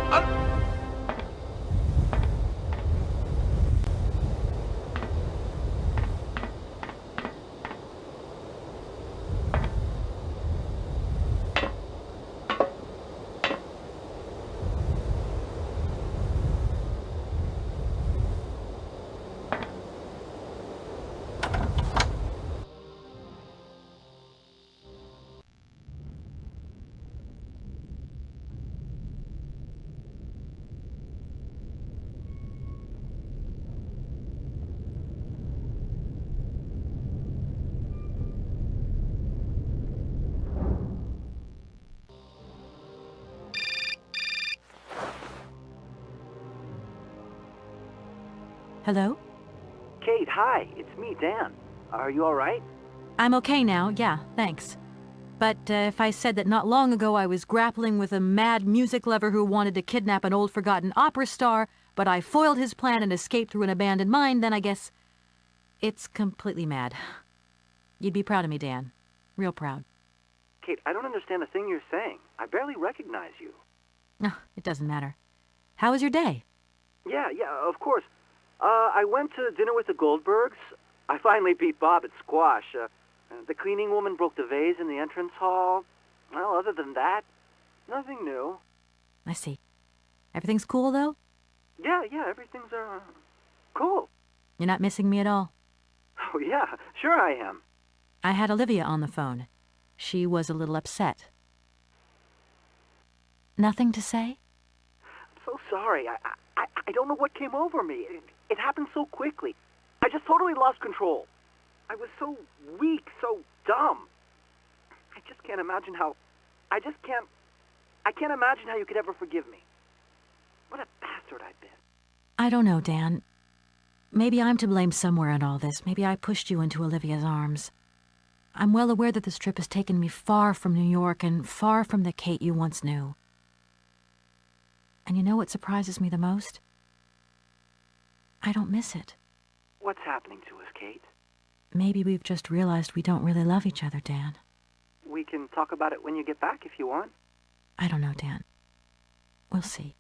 Hello? Kate, hi. It's me, Dan. Are you all right? I'm okay now, yeah, thanks. But if I said that not long ago I was grappling with a mad music lover who wanted to kidnap an old forgotten opera star, but I foiled his plan and escaped through an abandoned mine, then I guess it's completely mad. You'd be proud of me, Dan. Real proud. Kate, I don't understand a thing you're saying. I barely recognize you. No, it doesn't matter. How was your day? Yeah, of course. I went to dinner with the Goldbergs. I finally beat Bob at squash. The cleaning woman broke the vase in the entrance hall. Well, other than that, nothing new. I see. Everything's cool, though? Yeah, everything's, cool. You're not missing me at all? Oh, yeah, sure I am. I had Olivia on the phone. She was a little upset. Nothing to say? I'm so sorry. I don't know what came over me. It happened so quickly. I just totally lost control. I was so weak, so dumb. I just can't imagine how... I can't imagine how you could ever forgive me. What a bastard I've been. I don't know, Dan. Maybe I'm to blame somewhere in all this. Maybe I pushed you into Olivia's arms. I'm well aware that this trip has taken me far from New York and far from the Kate you once knew. And you know what surprises me the most? I don't miss it. What's happening to us, Kate? Maybe we've just realized we don't really love each other, Dan. We can talk about it when you get back if you want. I don't know, Dan. We'll see.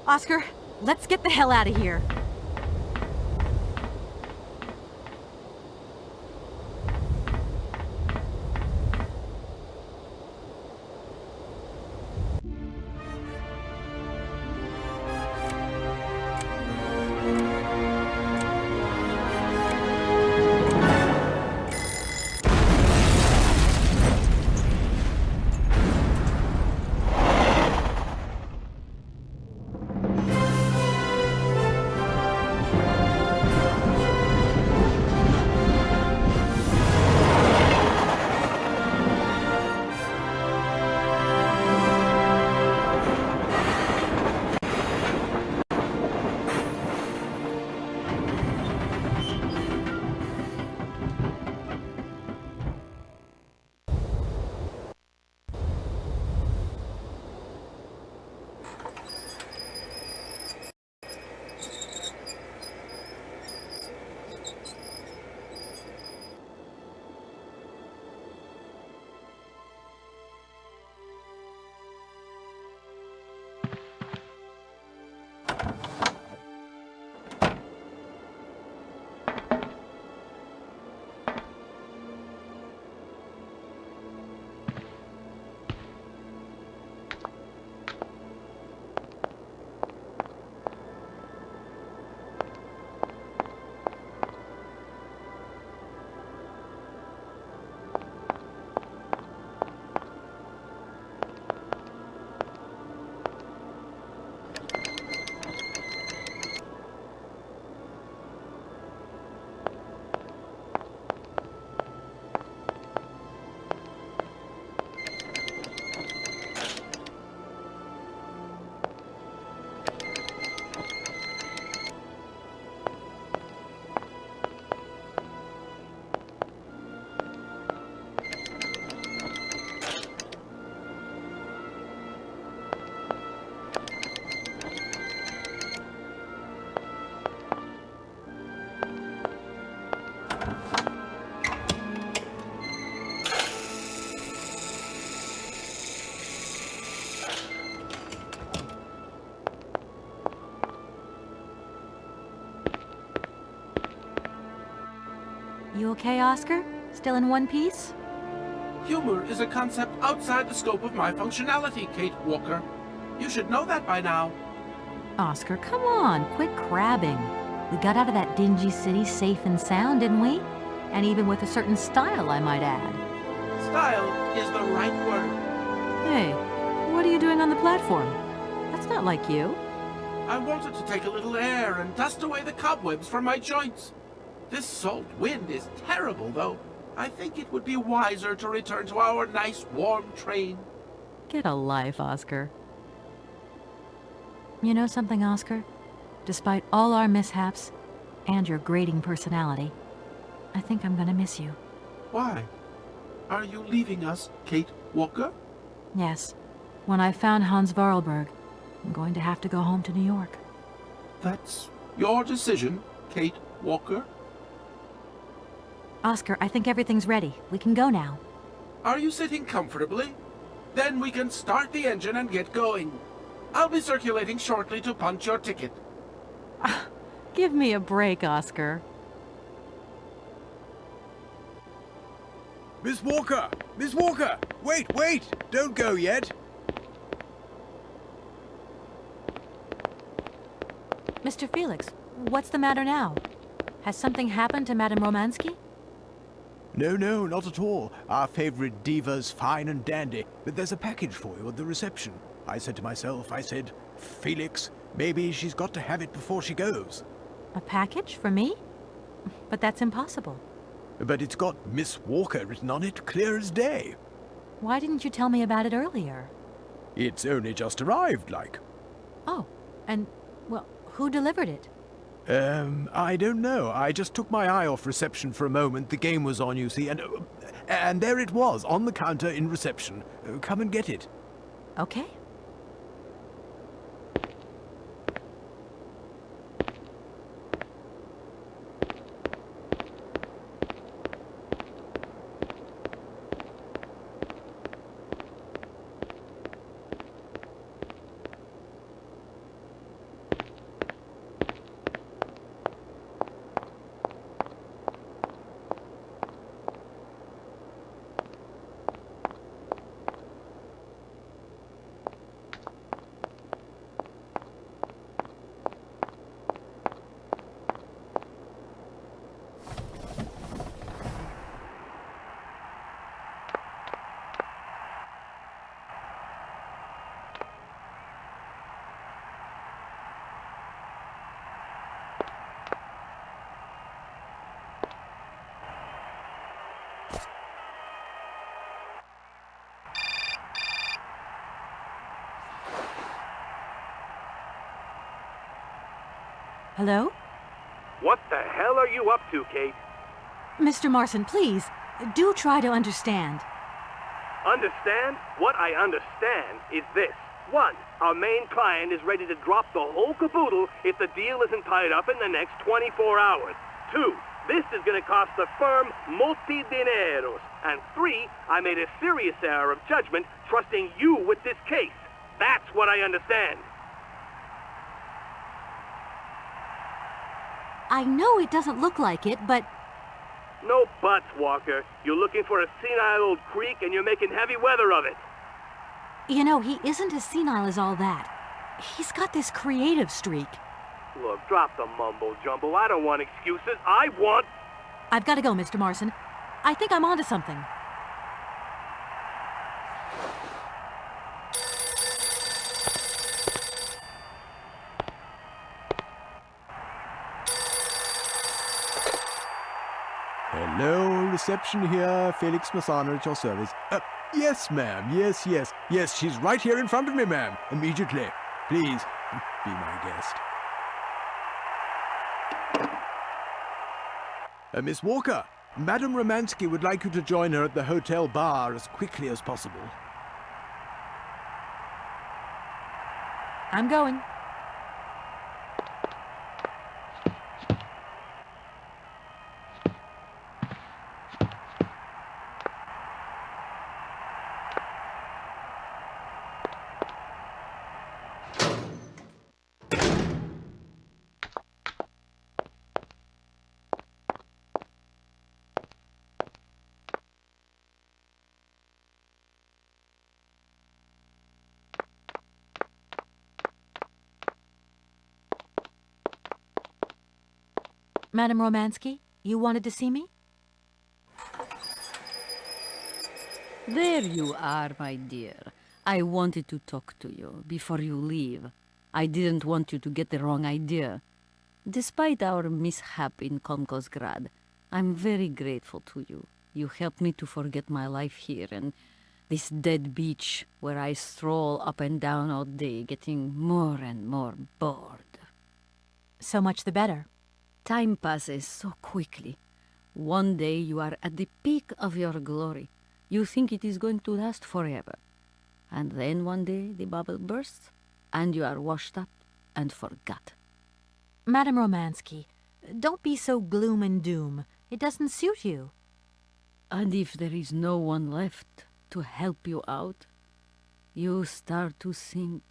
Oscar, let's get the hell out of here. You okay, Oscar? Still in one piece? Humor is a concept outside the scope of my functionality, Kate Walker. You should know that by now. Oscar, come on, quit crabbing. We got out of that dingy city safe and sound, didn't we? And even with a certain style, I might add. Style is the right word. Hey, what are you doing on the platform? That's not like you. I wanted to take a little air and dust away the cobwebs from my joints. This salt wind is terrible, though. I think it would be wiser to return to our nice, warm train. Get a life, Oscar. You know something, Oscar? Despite all our mishaps and your grating personality, I think I'm gonna miss you. Why? Are you leaving us, Kate Walker? Yes. When I found Hans Varlberg, I'm going to have to go home to New York. That's your decision, Kate Walker? Oscar, I think everything's ready. We can go now. Are you sitting comfortably? Then we can start the engine and get going. I'll be circulating shortly to punch your ticket. Give me a break, Oscar. Miss Walker! Miss Walker! Wait, wait! Don't go yet! Mr. Felix, what's the matter now? Has something happened to Madame Romansky? No, no, not at all. Our favorite diva's fine and dandy. But there's a package for you at the reception. I said to myself, Felix, maybe she's got to have it before she goes. A package for me? But that's impossible. But it's got Miss Walker written on it, clear as day. Why didn't you tell me about it earlier? It's only just arrived, like. Oh, and, well, who delivered it? I don't know. I just took my eye off reception for a moment. The game was on, you see, and there it was, on the counter in reception. Come and get it. Okay. Hello? What the hell are you up to, Kate? Mr. Marson, please, do try to understand. Understand? What I understand is this. 1. Our main client is ready to drop the whole caboodle if the deal isn't tied up in the next 24 hours. 2. This is going to cost the firm multi-dineros. And 3. I made a serious error of judgment trusting you with this case. That's what I understand. I know it doesn't look like it, but... No buts, Walker. You're looking for a senile old creek and you're making heavy weather of it. You know, he isn't as senile as all that. He's got this creative streak. Look, drop the mumbo-jumbo. I don't want excuses. I want... I've got to go, Mr. Marson. I think I'm onto something. Hello, reception here. Felix Massana at your service. Yes, ma'am. Yes, yes. Yes, she's right here in front of me, ma'am. Immediately. Please, be my guest. Miss Walker, Madame Romansky would like you to join her at the hotel bar as quickly as possible. I'm going. Madame Romansky, you wanted to see me? There you are, my dear. I wanted to talk to you before you leave. I didn't want you to get the wrong idea. Despite our mishap in Komkosgrad, I'm very grateful to you. You helped me to forget my life here and this dead beach where I stroll up and down all day, getting more and more bored. So much the better. Time passes so quickly. One day you are at the peak of your glory. You think it is going to last forever. And then one day the bubble bursts, and you are washed up and forgot. Madame Romansky, don't be so gloom and doom. It doesn't suit you. And if there is no one left to help you out, you start to sink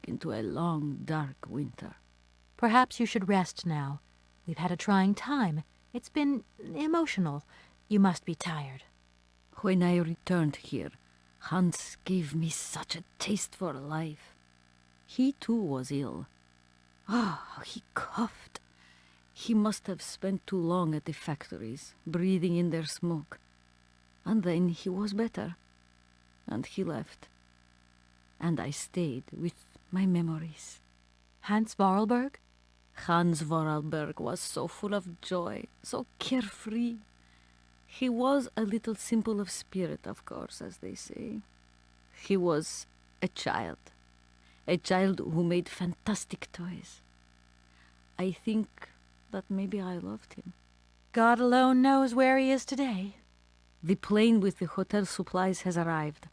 into a long, dark winter. Perhaps you should rest now. We've had a trying time. It's been emotional. You must be tired. When I returned here, Hans gave me such a taste for life. He too was ill. He coughed. He must have spent too long at the factories, breathing in their smoke. And then he was better. And he left. And I stayed with my memories. Hans Vorarlberg? Hans Vorarlberg was so full of joy, so carefree. He was a little simple of spirit, of course, as they say. He was a child who made fantastic toys. I think that maybe I loved him. God alone knows where he is today. The plane with the hotel supplies has arrived.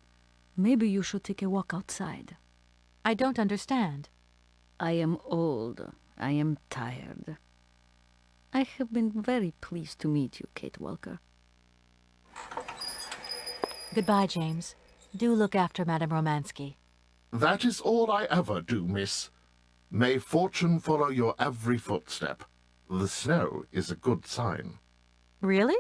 Maybe you should take a walk outside. I don't understand. I am old. I am tired. I have been very pleased to meet you, Kate Walker. Goodbye, James. Do look after Madame Romansky. That is all I ever do, miss. May fortune follow your every footstep. The snow is a good sign. Really?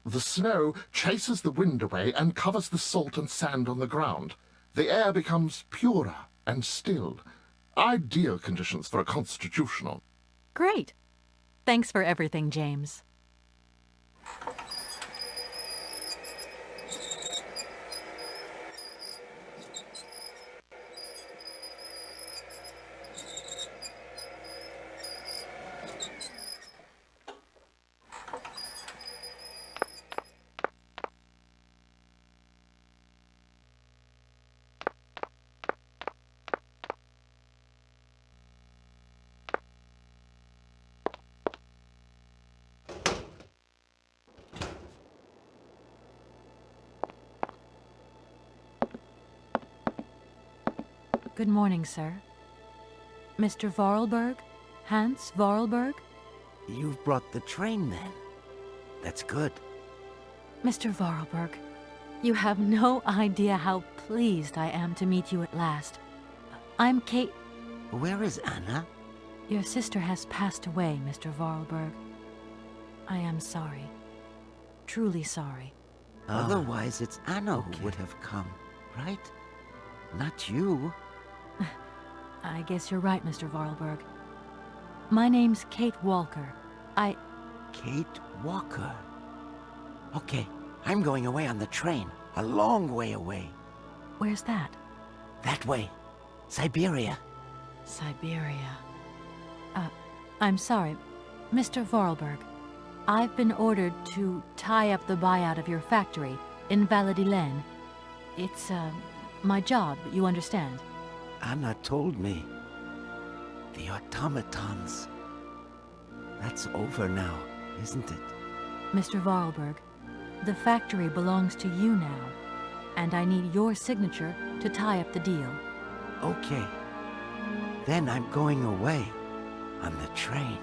The snow chases the wind away and covers the salt and sand on the ground. The air becomes purer and still. Ideal conditions for a constitutional. Great. Thanks for everything, James. Good morning, sir. Mr. Vorarlberg? Hans Vorarlberg? You've brought the train, then. That's good. Mr. Vorarlberg, you have no idea how pleased I am to meet you at last. I'm Kate... Where is Anna? Your sister has passed away, Mr. Vorarlberg. I am sorry. Truly sorry. Otherwise, it's Anna who would have come, right? Not you. I guess you're right, Mr. Vorarlberg. My name's Kate Walker. Kate Walker? Okay, I'm going away on the train. A long way away. Where's that? That way. Syberia. Syberia. I'm sorry. Mr. Vorarlberg, I've been ordered to tie up the buyout of your factory in Valladolid. It's, my job, you understand. Anna told me. The automatons. That's over now, isn't it? Mr. Vorarlberg, the factory belongs to you now, and I need your signature to tie up the deal. Okay. Then I'm going away on the train.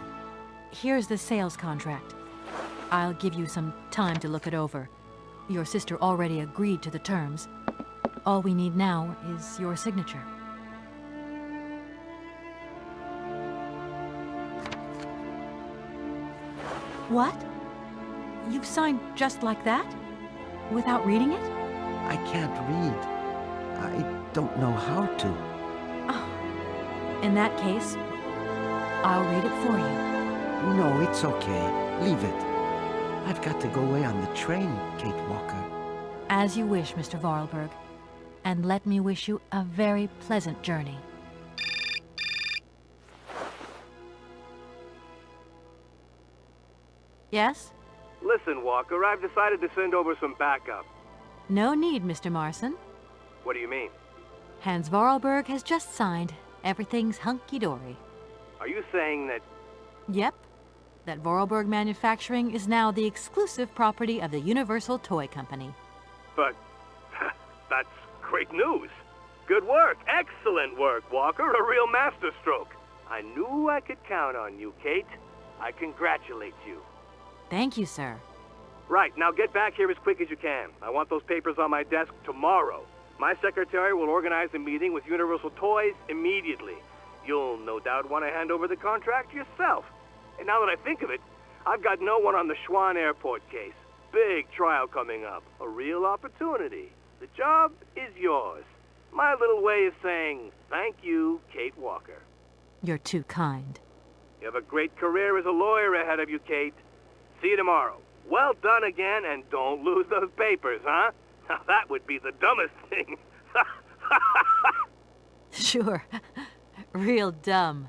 Here's the sales contract. I'll give you some time to look it over. Your sister already agreed to the terms. All we need now is your signature. What? You've signed just like that? Without reading it? I can't read. I don't know how to. Oh. In that case, I'll read it for you. No, it's okay. Leave it. I've got to go away on the train, Kate Walker. As you wish, Mr. Vorarlberg. And let me wish you a very pleasant journey. Yes? Listen, Walker, I've decided to send over some backup. No need, Mr. Marson. What do you mean? Hans Vorarlberg has just signed. Everything's hunky-dory. Are you saying that... Yep. That Vorarlberg Manufacturing is now the exclusive property of the Universal Toy Company. But... that's great news. Good work. Excellent work, Walker. A real masterstroke. I knew I could count on you, Kate. I congratulate you. Thank you, sir. Right, now get back here as quick as you can. I want those papers on my desk tomorrow. My secretary will organize a meeting with Universal Toys immediately. You'll no doubt want to hand over the contract yourself. And now that I think of it, I've got no one on the Schwann Airport case. Big trial coming up. A real opportunity. The job is yours. My little way of saying thank you, Kate Walker. You're too kind. You have a great career as a lawyer ahead of you, Kate. See you tomorrow. Well done again, and don't lose those papers, huh? Now that would be the dumbest thing. Sure. Real dumb.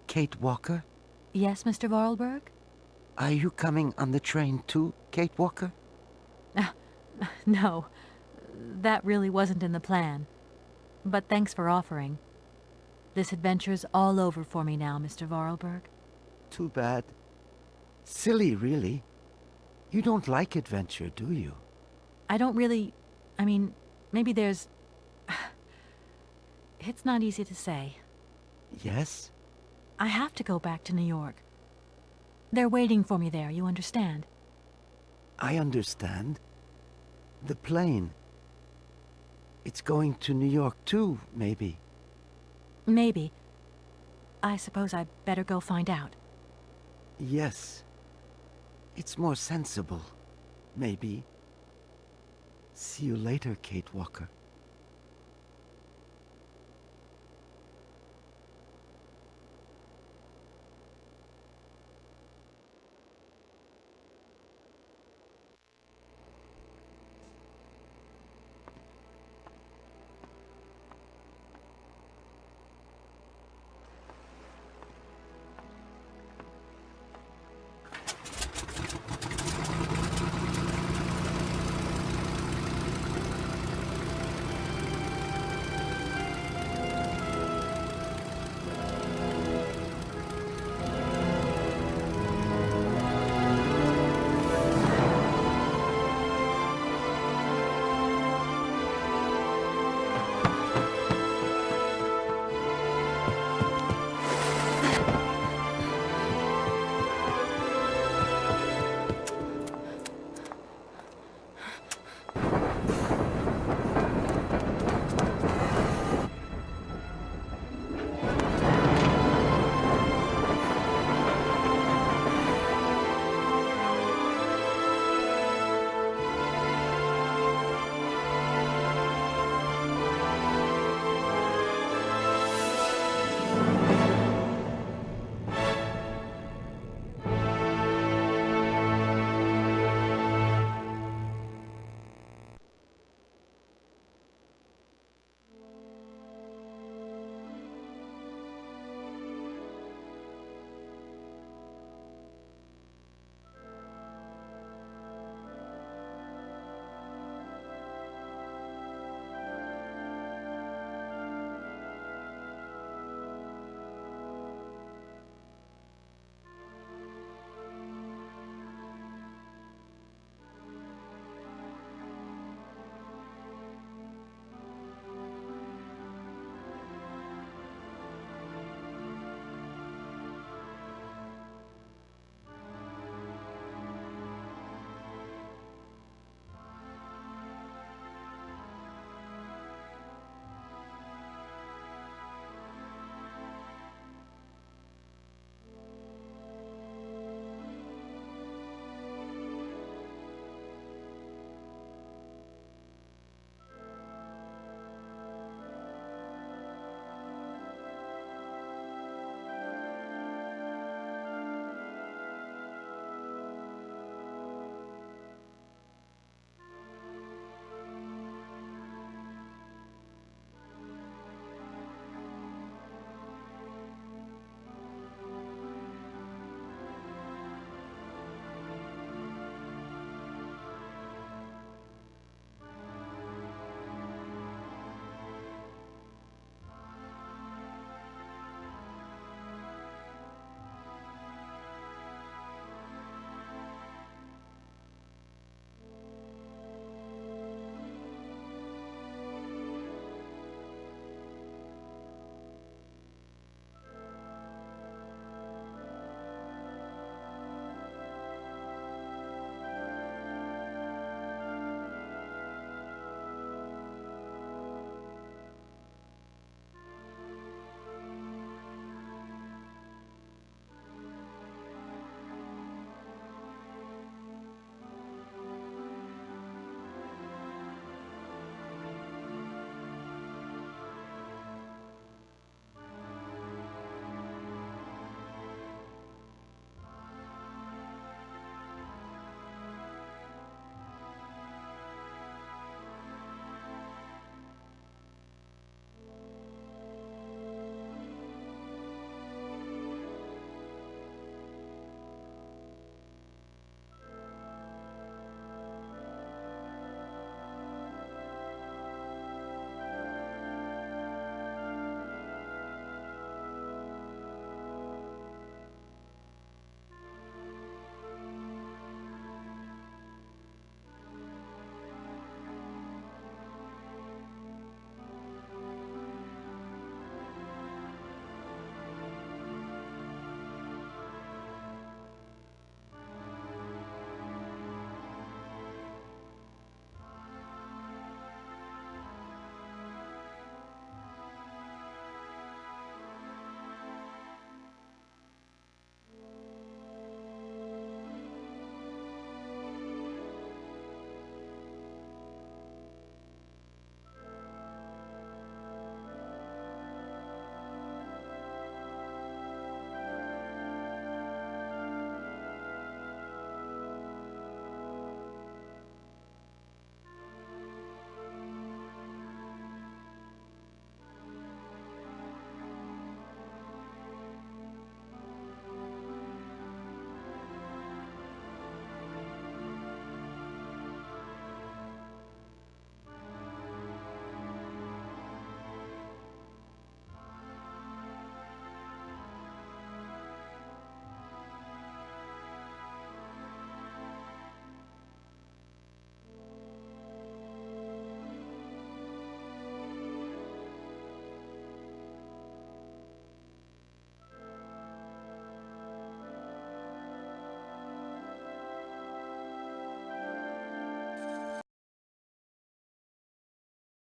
Kate Walker? Yes, Mr. Vorarlberg? Are you coming on the train too, Kate Walker? No. That really wasn't in the plan. But thanks for offering. This adventure's all over for me now, Mr. Vorarlberg. Too bad. Silly, really. You don't like adventure, do you? I don't really... I mean, maybe there's... It's not easy to say. Yes? I have to go back to New York. They're waiting for me there, you understand? I understand. The plane. It's going to New York too, maybe. Maybe. I suppose I'd better go find out. Yes. It's more sensible. Maybe. See you later, Kate Walker.